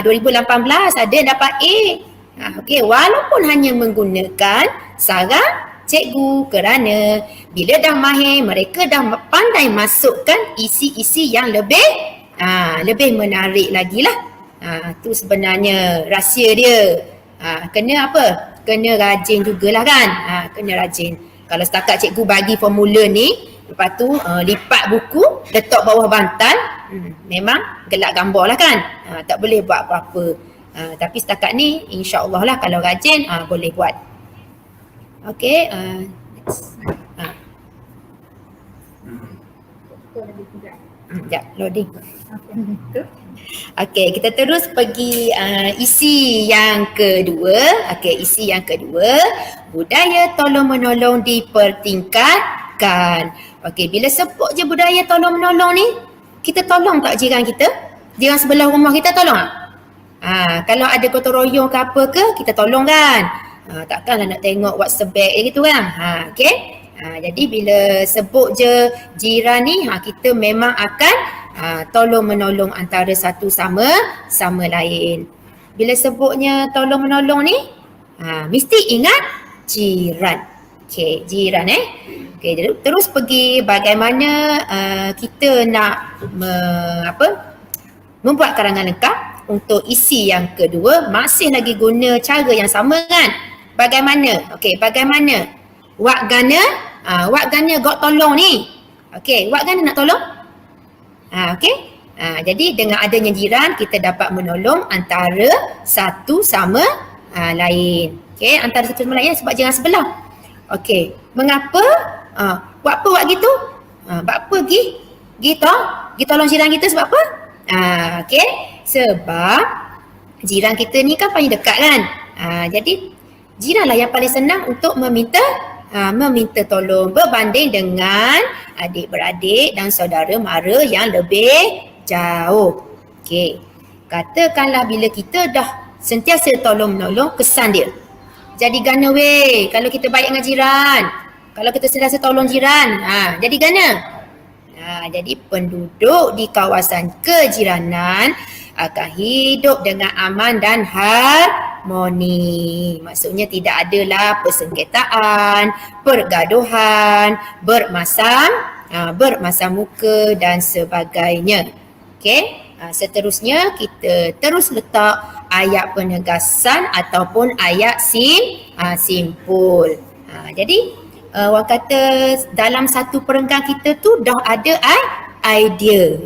2018 ada yang dapat A. Okey, walaupun hanya menggunakan sarang cikgu kerana bila dah mahir mereka dah pandai masukkan isi-isi yang lebih menarik lagi lah. Tu sebenarnya rahsia dia. Kena apa? Kena rajin jugalah kan. Kena rajin. Kalau setakat cikgu bagi formula ni, lepas tu lipat buku, letak bawah bantal, memang gelak gambar lah kan. Tak boleh buat apa-apa. Tapi setakat ni insya-Allah lah kalau rajin boleh buat. Okey, next. Sekejap, loading. Okey, kita terus pergi isi yang kedua. Okey, isi yang kedua, budaya tolong-menolong dipertingkatkan. Okey, bila sebut je budaya tolong-menolong ni, kita tolong tak jiran kita? Jiran sebelah rumah kita tolong tak? Kalau ada gotong royong ke apa ke, kita tolong kan? Takkanlah nak tengok WhatsApp gitu kan? Okey. Jadi bila sebut je jiran ni, kita memang akan tolong menolong antara satu sama lain. Bila sebutnya tolong menolong ni, mesti ingat jiran. Okey, jiran Okey, terus pergi bagaimana kita nak membuat karangan lengkap untuk isi yang kedua, masih lagi guna cara yang sama kan? Bagaimana? Okey, bagaimana? Wak gana got tolong ni. Okey, wak gana nak tolong? Okey. Jadi dengan adanya jiran kita dapat menolong antara satu sama lain. Okey, antara satu sama lain sebab jiran sebelah. Okey, mengapa? Buat apa buat gitu? Buat apa pergi tolong jiran kita sebab apa? Okey, sebab jiran kita ni kan paling dekat kan. Jadi jiranlah yang paling senang untuk meminta tolong berbanding dengan adik-beradik dan saudara mara yang lebih jauh. Okey. Katakanlah bila kita dah sentiasa tolong-menolong, kesan dia jadi gana weh kalau kita baik dengan jiran. Kalau kita sentiasa tolong jiran, jadi gana. Jadi penduduk di kawasan kejiranan akan hidup dengan aman dan harmoni. Maksudnya tidak adalah persengketaan, pergaduhan, bermasam muka dan sebagainya. Okey, seterusnya kita terus letak ayat penegasan ataupun ayat simpul. Jadi orang kata dalam satu perenggan kita tu dah ada idea.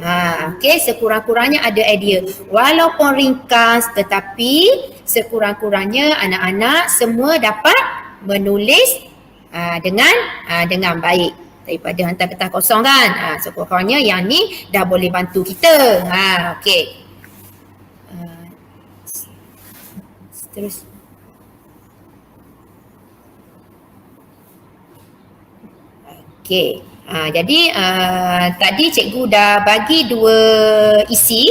Okey, sekurang-kurangnya ada idea. Walaupun ringkas tetapi sekurang-kurangnya anak-anak semua dapat menulis dengan baik daripada hantar kertas kosong kan. Sekurang-kurangnya yang ni dah boleh bantu kita. Okey. Terus. Okey. Jadi tadi cikgu dah bagi 2 isi.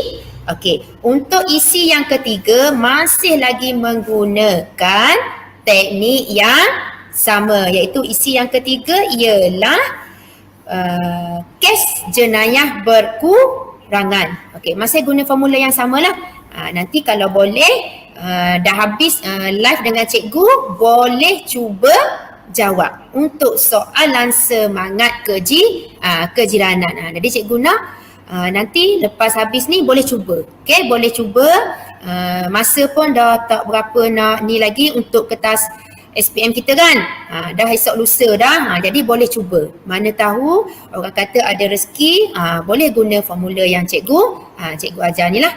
Okey, untuk isi yang ketiga masih lagi menggunakan teknik yang sama, iaitu isi yang ketiga ialah kes jenayah berkurangan. Okey, masih guna formula yang samalah. Nanti kalau boleh dah habis live dengan cikgu, boleh cuba jawab untuk soalan semangat kejiranan. Jadi cikgu nak nanti lepas habis ni boleh cuba. Okey, boleh cuba. Masa pun dah tak berapa nak ni lagi untuk kertas SPM kita kan. Dah esok lusa dah. Jadi boleh cuba. Mana tahu orang kata ada rezeki, boleh guna formula yang cikgu ajar ni lah.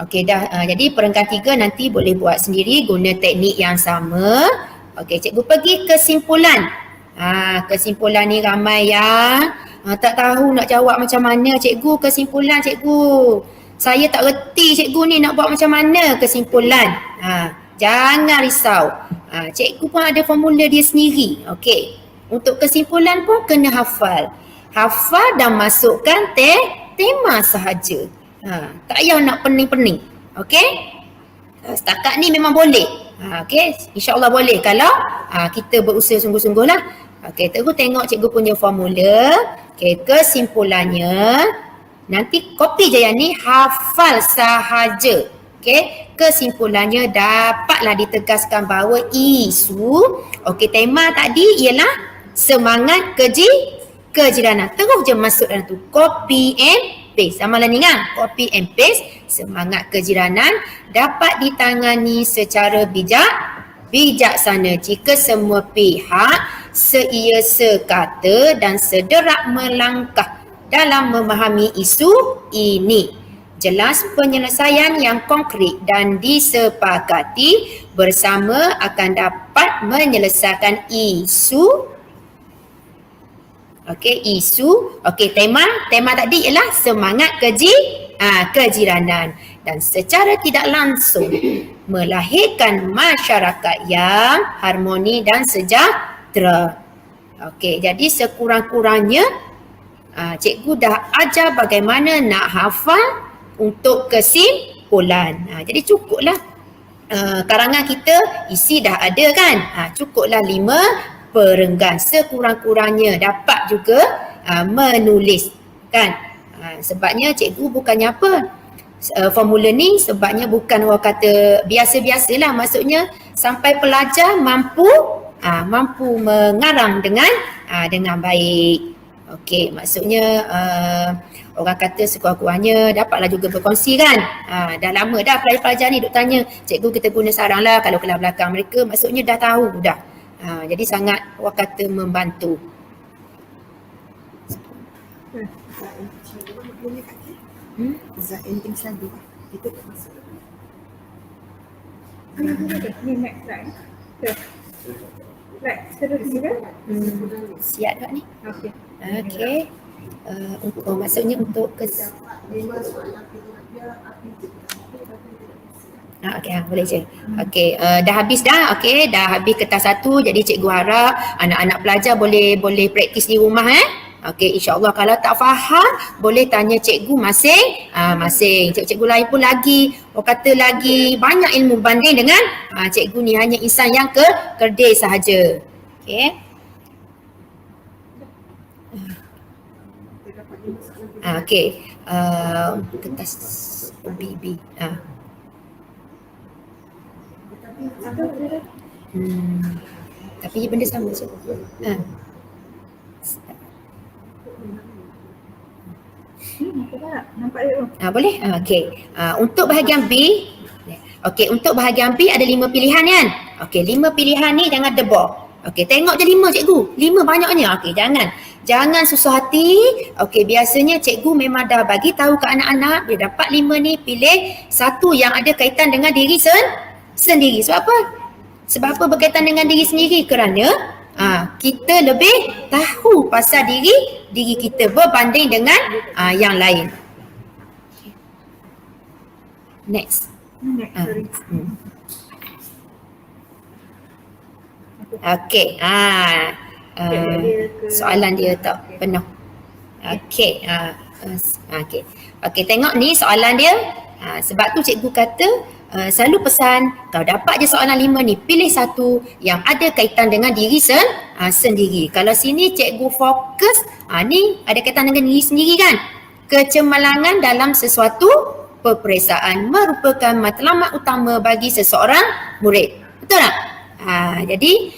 Okey dah. Jadi perenggan 3 nanti boleh buat sendiri guna teknik yang sama. Okey, cikgu pergi kesimpulan. Kesimpulan ni ramai yang tak tahu nak jawab macam mana cikgu. Kesimpulan cikgu, saya tak reti cikgu ni nak buat macam mana kesimpulan. Jangan risau. Cikgu pun ada formula dia sendiri. Okey. Untuk kesimpulan pun kena hafal. Hafal dan masukkan tema sahaja. Tak payah nak pening-pening. Okey. Setakat ni memang boleh. Okey, insya-Allah boleh kalau kita berusaha sungguh-sungguh lah. Okey, terus tengok cikgu punya formula. Okey, kesimpulannya nanti kopi je yang ni, hafal sahaja. Okey, kesimpulannya dapatlah ditegaskan bahawa isu, okey, tema tadi ialah semangat kejiranan. Terus je masuk dalam tu, copy and paste. Amalan ni kan, copy and paste. Semangat kejiranan dapat ditangani secara bijaksana jika semua pihak seia sekata dan sederak melangkah dalam memahami isu ini. Jelas penyelesaian yang konkret dan disepakati bersama akan dapat menyelesaikan isu. Okey, isu. Okey, tema tadi ialah semangat kejiranan dan secara tidak langsung melahirkan masyarakat yang harmoni dan sejahtera. Okey, jadi sekurang-kurangnya cikgu dah ajar bagaimana nak hafal untuk kesimpulan. Jadi cukuplah karangan kita isi dah ada kan. Cukuplah 5 perenggan, sekurang-kurangnya dapat juga menulis kan. Sebabnya cikgu bukannya apa, formula ni sebabnya bukan orang kata biasa-biasalah, maksudnya sampai pelajar mampu mengarang dengan baik. Okey, maksudnya orang kata sekurang-kurangnya dapatlah juga berkongsi kan. Dah lama dah pelajar-pelajar ni duk tanya, cikgu kita guna sarang lah kalau kelas belakang mereka, maksudnya dah tahu dah. Jadi sangat orang kata membantu. Zain lagi. Kita tak masuk. Ni next slide. Slide seterusnya kan? Siap tak ni? Okey. Okey. Maksudnya untuk okey, boleh je. Okey, dah habis dah. Okey, dah habis kertas 1. Jadi cikgu harap anak-anak pelajar boleh praktis di rumah Okey, insya-Allah kalau tak faham boleh tanya cikgu masing-masing. Cikgu lain pun lagi orang kata lagi banyak ilmu banding dengan cikgu ni, hanya insan yang kerdil sahaja. Okey. Okey. Kertas BB. Tapi benda sama je. Nampak dia. Boleh? Okey. Untuk bahagian B, okey, untuk bahagian B ada 5 pilihan kan? Okey, 5 pilihan ni jangan debor. Okey, tengok je 5 cikgu. 5 banyaknya. Okey, jangan susah hati. Okey, biasanya cikgu memang dah bagi tahu ke anak-anak, dia dapat 5 ni pilih satu yang ada kaitan dengan diri sendiri. Sebab apa? Sebab apa berkaitan dengan diri sendiri? Kerana kita lebih tahu pasal diri kita berbanding dengan yang lain. Next. Okey. soalan dia tak penuh. Okey. Okey. Okey, tengok ni soalan dia. Sebab tu cikgu kata selalu pesan kalau dapat je soalan 5 ni, pilih satu yang ada kaitan dengan diri sendiri. Kalau sini cikgu fokus, ni ada kaitan dengan diri sendiri kan. Kecemerlangan dalam sesuatu peperiksaan merupakan matlamat utama bagi seseorang murid. Betul tak? Jadi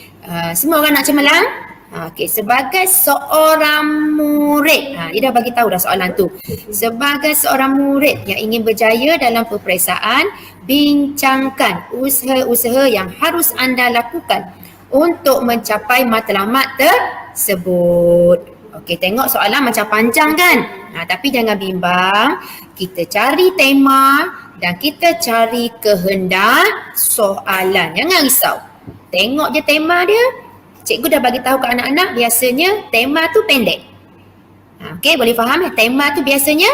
semua orang nak cemerlang. Okey, sebagai seorang murid, dia dah bagi tahu dah soalan tu. Sebagai seorang murid yang ingin berjaya dalam peperiksaan, bincangkan usaha-usaha yang harus anda lakukan untuk mencapai matlamat tersebut. Okey, tengok soalan macam panjang kan? Tapi jangan bimbang, kita cari tema dan kita cari kehendak soalan. Jangan risau. Tengok je tema dia. Cikgu dah bagi tahu ke anak-anak biasanya tema tu pendek. Okey, boleh faham ya? Tema tu biasanya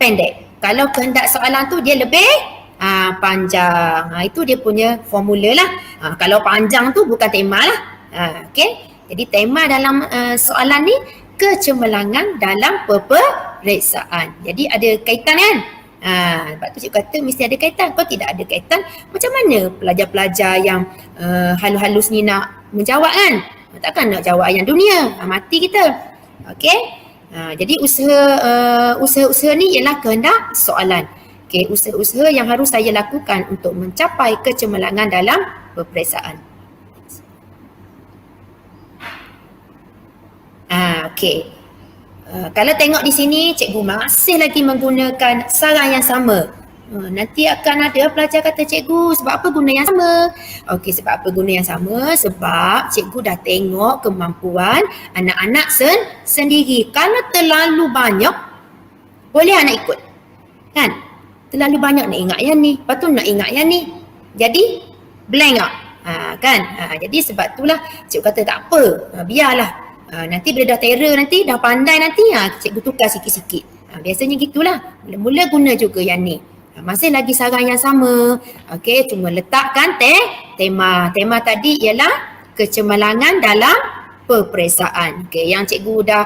pendek. Kalau kehendak soalan tu dia lebih panjang. Itu dia punya formula lah. Kalau panjang tu bukan tema lah. Okey. Jadi tema dalam soalan ni kecemerlangan dalam peperiksaan. Jadi ada kaitan kan? Sebab tu cikgu kata mesti ada kaitan. Kalau tidak ada kaitan, macam mana pelajar-pelajar yang halus-halus ni nak menjawab kan? Takkan nak jawab ayam dunia, mati kita. Okey. Jadi usaha-usaha ni ialah kehendak soalan. Okey, usaha-usaha yang harus saya lakukan untuk mencapai kecemerlangan dalam peperiksaan. Okey. Kalau tengok di sini, cikgu masih lagi menggunakan sarang yang sama. Nanti akan ada pelajar kata, cikgu sebab apa guna yang sama? Okey, sebab apa guna yang sama? Sebab cikgu dah tengok kemampuan anak-anak sendiri. Kalau terlalu banyak, boleh anak ikut. Kan? Terlalu banyak nak ingat yang ni, lepas tu nak ingat yang ni. Jadi, blank tak? Kan? Jadi sebab itulah cikgu kata tak apa, biarlah. Nanti bila dah terror nanti, dah pandai nanti, cikgu tukar sikit-sikit. Biasanya gitulah. Mula-mula guna juga yang ni. Masih lagi sarang yang sama. Okey, cuma letakkan tema. Tema tadi ialah kecemerlangan dalam peperiksaan. Okey, yang cikgu dah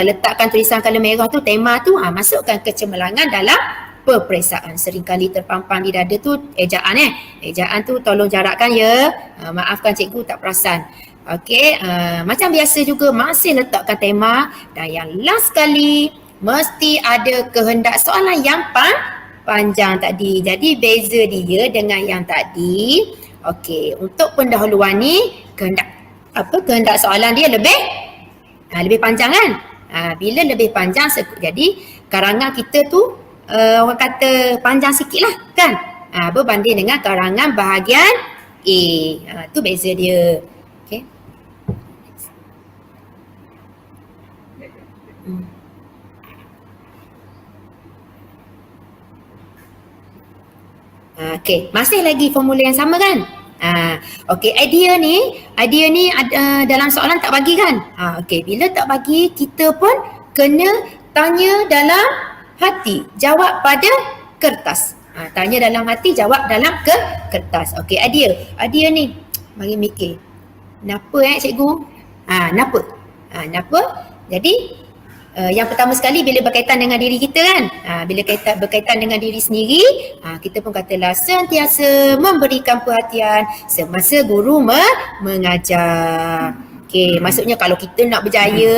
letakkan tulisan color merah tu, tema tu, masukkan kecemerlangan dalam peperiksaan. Seringkali terpampang di dada tu ejaan Ejaan tu tolong jarakkan ya. Maafkan cikgu tak perasan. Okey, macam biasa juga masih letakkan tema. Dan yang last sekali, mesti ada kehendak soalan yang panjang tadi. Jadi beza dia dengan yang tadi. Okey, untuk pendahuluan ni kehendak soalan dia lebih panjang kan? Bila lebih panjang, jadi karangan kita tu orang kata panjang sikit lah kan? Berbanding dengan karangan bahagian A. Tu beza dia. Okey. Okey, masih lagi formula yang sama kan? Okey, idea ni dalam soalan tak bagi kan? Okey, bila tak bagi, kita pun kena tanya dalam hati, jawab pada kertas. Tanya dalam hati, jawab dalam kertas. Okey, idea ni, mari mikir. Kenapa cikgu? Kenapa? Jadi yang pertama sekali bila berkaitan dengan diri kita kan, bila berkaitan dengan diri sendiri, kita pun katalah sentiasa memberikan perhatian semasa guru mengajar. Okey, maksudnya kalau kita nak berjaya,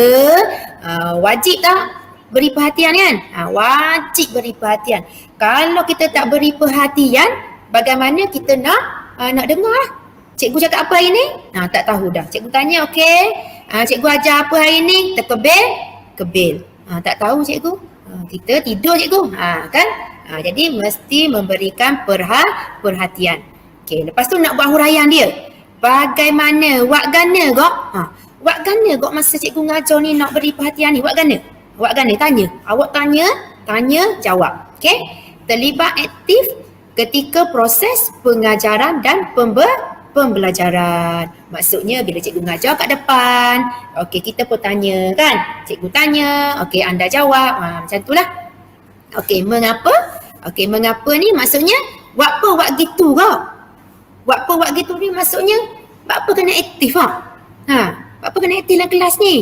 wajib tak beri perhatian kan? Wajib beri perhatian. Kalau kita tak beri perhatian, bagaimana kita nak dengar? Cikgu cakap apa hari ni? Tak tahu dah. Cikgu tanya, okey, cikgu ajar apa hari ni? Kebel. Tak tahu cikgu. Kita tidur cikgu. Kan? Jadi mesti memberikan perhatian. Okey, lepas tu nak buat huraian dia. Bagaimana? Wak gana kok? Wak gana kok masa cikgu ngajar ni nak beri perhatian ni? Wak gana? Tanya. Awak tanya, jawab. Okey? Terlibat aktif ketika proses pengajaran dan pembelajaran. Maksudnya bila cikgu ngajar kat depan, okey, kita pun tanya kan? Cikgu tanya, okey, anda jawab. Macam itulah. Okey, mengapa? Okey, mengapa ni maksudnya buat gitu kau? Buat gitu ni maksudnya buat apa kena aktif . Buat apa Kenapa kena aktif dalam kelas ni?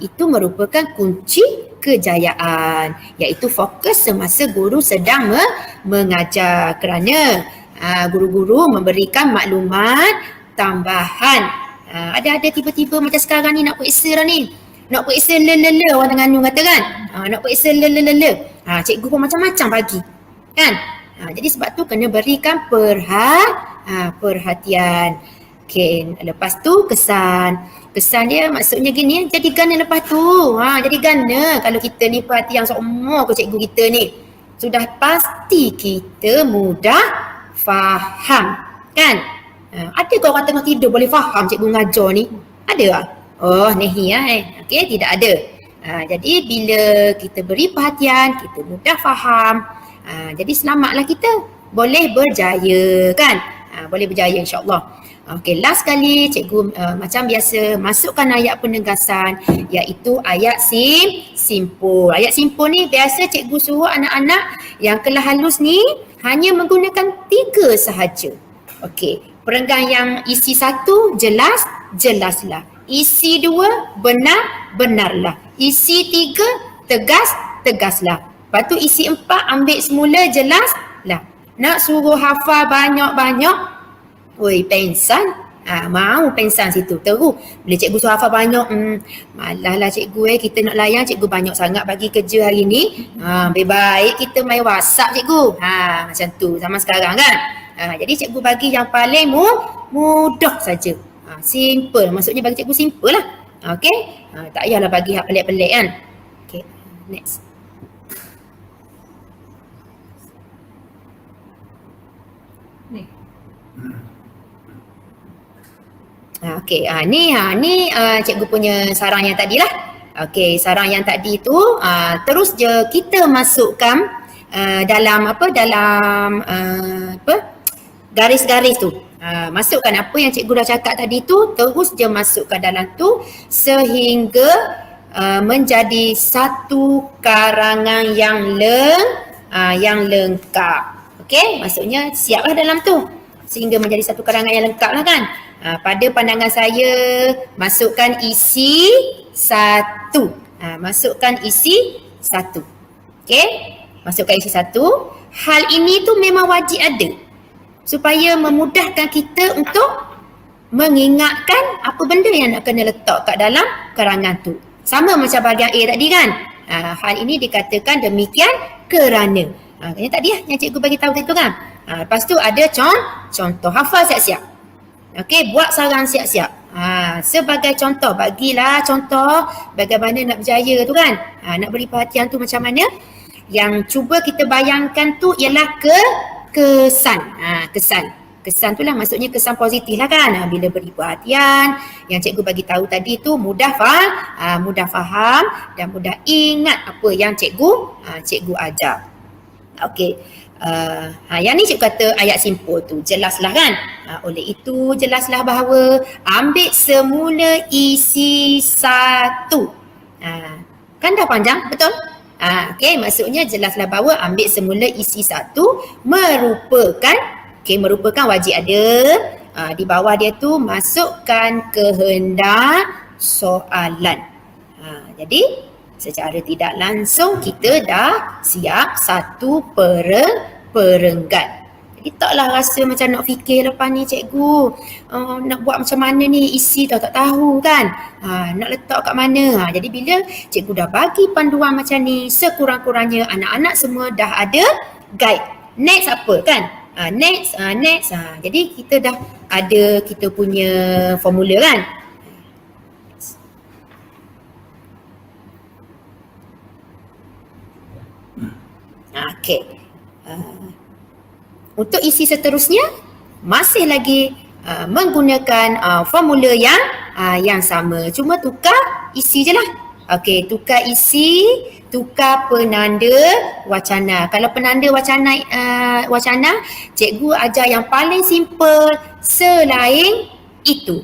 Itu merupakan kunci kejayaan, iaitu fokus semasa guru sedang mengajar, kerana guru-guru memberikan maklumat tambahan. Ada tiba-tiba macam sekarang ni nak periksa dah ni. Nak periksa le orang Terengganu kata kan. Nak periksa le. Cikgu pun macam-macam bagi. Kan? Jadi sebab tu kena berikan perhatian. Okay, lepas tu kesan. Kesan dia maksudnya gini, jadi gana lepas tu. Jadi gana kalau kita ni perhatian semua ke cikgu kita ni. Sudah pasti kita mudah faham. Kan? Ada ke orang tengah tidur boleh faham cikgu ngajar ni? Ada tak? Oh, nehi Okey, tidak ada. Jadi bila kita beri perhatian, kita mudah faham. Jadi selamatlah kita. Boleh berjaya kan? Boleh berjaya insya-Allah. Okey, last kali cikgu macam biasa masukkan ayat penegasan, iaitu ayat simpul. Ayat simpul ni biasa cikgu suruh anak-anak yang kelas halus ni hanya menggunakan 3 sahaja. Okey, perenggan yang isi 1 jelaslah. Isi 2 benarlah. Isi 3 tegaslah. Lepas tu isi 4 ambil semula jelaslah. Nak suruh hafal banyak-banyak, oi pensan, mau pensan situ terus. Bila cikgu suruh hafal banyak, malah lah cikgu kita nak layan cikgu banyak sangat bagi kerja hari ni. Lebih baik kita main WhatsApp cikgu. Macam tu zaman sekarang kan. Jadi cikgu bagi yang paling mudah saja. Simple, maksudnya bagi cikgu simple lah. Okey, tak payahlah bagi hak pelik-pelik kan. Okey, next. Okey, ni cikgu punya sarang yang tadi lah. Okey, sarang yang tadi tu terus je kita masukkan dalam garis-garis tu. Masukkan apa yang cikgu dah cakap tadi tu, terus je masukkan dalam tu sehingga menjadi satu karangan yang lengkap. Okey, maksudnya siaplah dalam tu sehingga menjadi satu karangan yang lengkap lah kan. Pada pandangan saya, masukkan isi 1. Masukkan isi 1. Okey, masukkan isi 1. Hal ini tu memang wajib ada supaya memudahkan kita untuk mengingatkan apa benda yang nak kena letak kat dalam karangan tu. Sama macam bahagian A tadi kan. Hal ini dikatakan demikian kerana. Yang tadi yang cikgu bagi tahu tadi tu kan. Lepas tu ada contoh, hafal siap-siap. Okey, buat sarang siap-siap. Sebagai contoh, bagilah contoh bagaimana nak berjaya tu kan. Nak beri perhatian tu macam mana. Yang cuba kita bayangkan tu ialah kesan. Kesan tu lah maksudnya kesan positif lah kan. Bila beri perhatian, yang cikgu bagi tahu tadi tu mudah faham dan mudah ingat apa yang cikgu ajar. Okey. Yang ni cikgu kata ayat simpul tu jelaslah kan. Oleh itu jelaslah bahawa ambil semula isi 1. Kan dah panjang, betul? Okey, maksudnya jelaslah bahawa ambil semula isi 1 merupakan wajib ada. Di bawah dia tu masukkan kehendak soalan. Jadi secara tidak langsung kita dah siap satu perenggan. Jadi taklah rasa macam nak fikir lepas ni cikgu, nak buat macam mana ni, isi tak tahu kan. Nak letak kat mana. Jadi bila cikgu dah bagi panduan macam ni, sekurang-kurangnya anak-anak semua dah ada guide. Next apa kan? Next. Jadi kita dah ada kita punya formula kan. Okey. Untuk isi seterusnya masih lagi menggunakan formula yang sama, cuma tukar isi je lah. Okey, tukar isi, tukar penanda wacana. Kalau penanda wacana cikgu ajar yang paling simple, selain itu,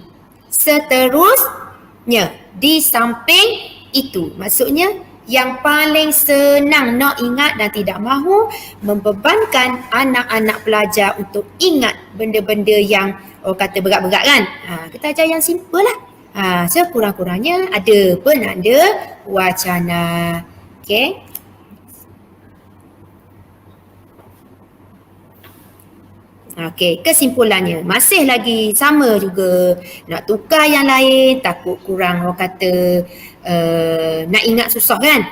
seterusnya, di samping itu. Maksudnya yang paling senang nak ingat dan tidak mahu membebankan anak-anak pelajar untuk ingat benda-benda yang kata berat-berat kan. Kita ajar yang simple lah. sekurang-kurangnya ada penanda wacana. Okey. Okey, kesimpulannya masih lagi sama juga. Nak tukar yang lain takut kurang orang kata nak ingat susah kan.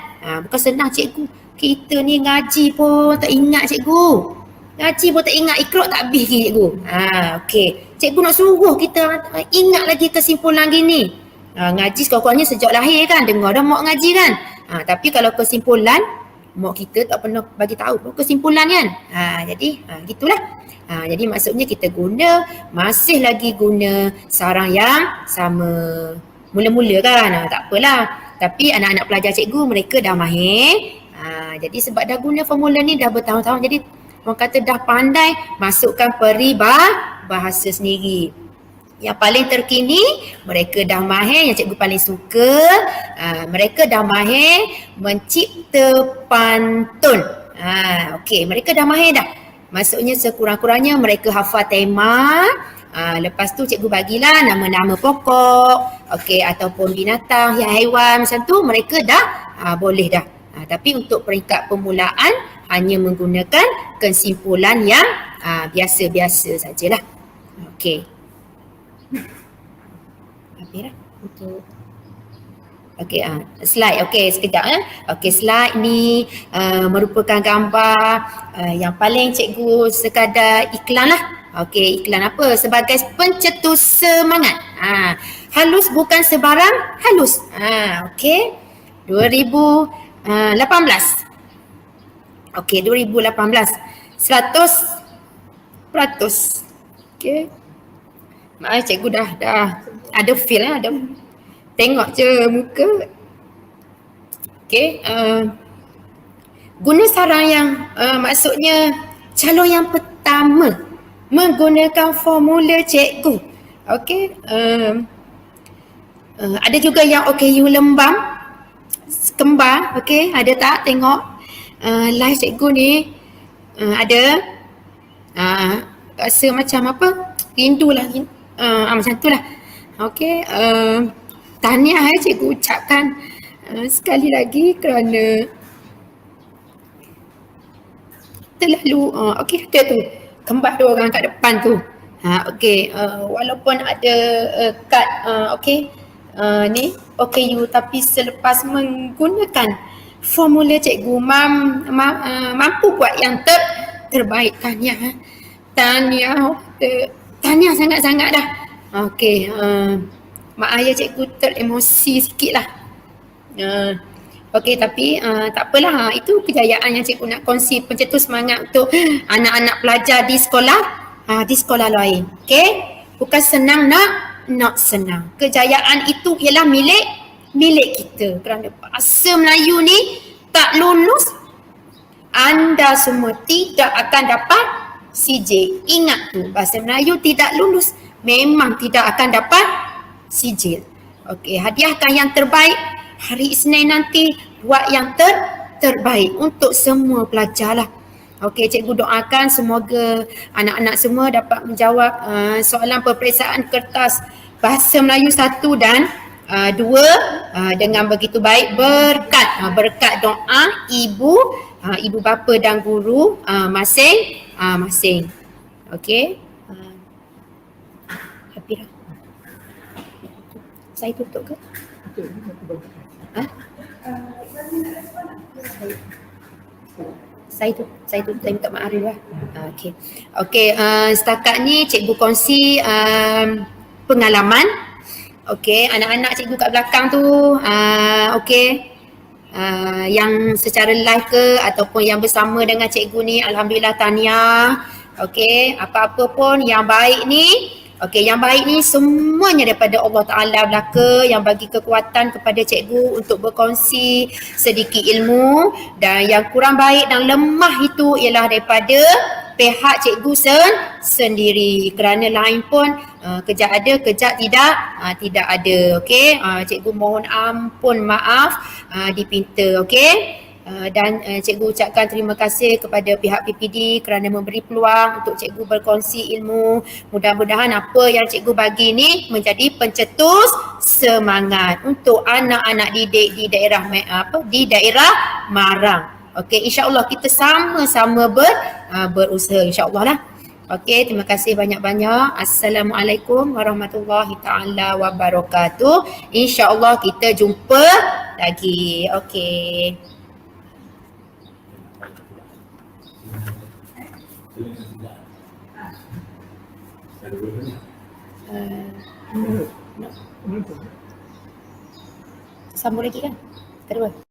Bukan senang cikgu. Kita ni ngaji pun tak ingat cikgu. Ngaji pun tak ingat, Iqra tak habis lagi cikgu. Okey. Cikgu nak suruh kita ingat lagi kesimpulan gini. Ngaji sekurang-kurangnya sejak lahir kan, dengar dah mak ngaji kan. Tapi kalau kesimpulan mak kita tak pernah bagi tahu pun kesimpulan kan. Jadi gitulah. Jadi maksudnya kita masih lagi guna sarang yang sama. Mula-mula kan, tak apalah. Tapi anak-anak pelajar cikgu mereka dah mahir. Jadi sebab dah guna formula ni dah bertahun-tahun, jadi orang kata dah pandai masukkan peribahasa sendiri. Yang paling terkini mereka dah mahir, yang cikgu paling suka, mereka dah mahir mencipta pantun. Okey, mereka dah mahir dah. Maksudnya sekurang-kurangnya mereka hafal tema. Lepas tu cikgu bagilah nama-nama pokok, okey, ataupun binatang, yang haiwan macam tu mereka dah boleh dah. Tapi untuk peringkat permulaan hanya menggunakan kesimpulan yang biasa-biasa sajalah. Okey. Habis dah untuk okey, slide. Okey, sekejap Okey, slide ni merupakan gambar yang paling cikgu sekadar iklan lah. Okey, iklan apa? Sebagai pencetus semangat. Halus bukan sebarang halus. Okey. 2018. Okey, 2018. 100%. Okey. Maaf cikgu dah ada feel ada. Tengok je muka. Okey, guna sarang yang maksudnya calon yang pertama menggunakan formula cikgu. Okey, ada juga yang OKU lembam kembar. Okey, ada tak tengok live cikgu ni? Ada. Rasa macam apa? Rindulah. Macam tu lah. Okey, tahniah cikgu ucapkan sekali lagi kerana terlalu okey, ada tu kembar dua orang kat depan tu. Okey, walaupun ada kad okey, ni OKU, tapi selepas menggunakan formula cikgu mampu buat yang terbaik. Tahniah sangat-sangat dah. Okey, maaf ya cikgu teremosi sikit lah. Okey, tapi tak apalah. Itu kejayaan yang cikgu nak kongsi, pencetus semangat untuk anak-anak pelajar di sekolah lain. Okey, bukan senang nak senang. Kejayaan itu ialah milik kita. Kerana bahasa Melayu ni tak lulus, anda semua tidak akan dapat CJ. Ingat tu, bahasa Melayu tidak lulus memang tidak akan dapat sijil. Okey, hadiahkan yang terbaik hari Isnin nanti, buat yang terbaik untuk semua pelajar lah. Okey, cikgu doakan semoga anak-anak semua dapat menjawab soalan peperiksaan kertas bahasa Melayu 1 dan 2 dengan begitu baik berkat doa ibu bapa dan guru masing-masing. Okey. Habis dah. Saya tutup ke? Saya minta maaf dulu lah. Okey, setakat ni cikgu kongsi pengalaman. Okey, anak-anak cikgu kat belakang tu okey, yang secara live ke ataupun yang bersama dengan cikgu ni, alhamdulillah tahniah. Okey, apa-apa pun yang baik ni, okey, yang baik ni semuanya daripada Allah Ta'ala belaka yang bagi kekuatan kepada cikgu untuk berkongsi sedikit ilmu, dan yang kurang baik dan lemah itu ialah daripada pihak cikgu sendiri, kerana lain pun kejap ada, kejap tidak ada. Okey, cikgu mohon ampun, maaf dipinta. Okey, Dan cikgu ucapkan terima kasih kepada pihak PPD kerana memberi peluang untuk cikgu berkongsi ilmu. Mudah-mudahan apa yang cikgu bagi ni menjadi pencetus semangat untuk anak-anak didik di daerah Marang. Okey, insya-Allah kita sama-sama berusaha insya-Allah lah. Okey, terima kasih banyak-banyak. Assalamualaikum warahmatullahi taala wabarakatuh. Insya-Allah kita jumpa lagi. Okey. Sambung lagi kan? Terus.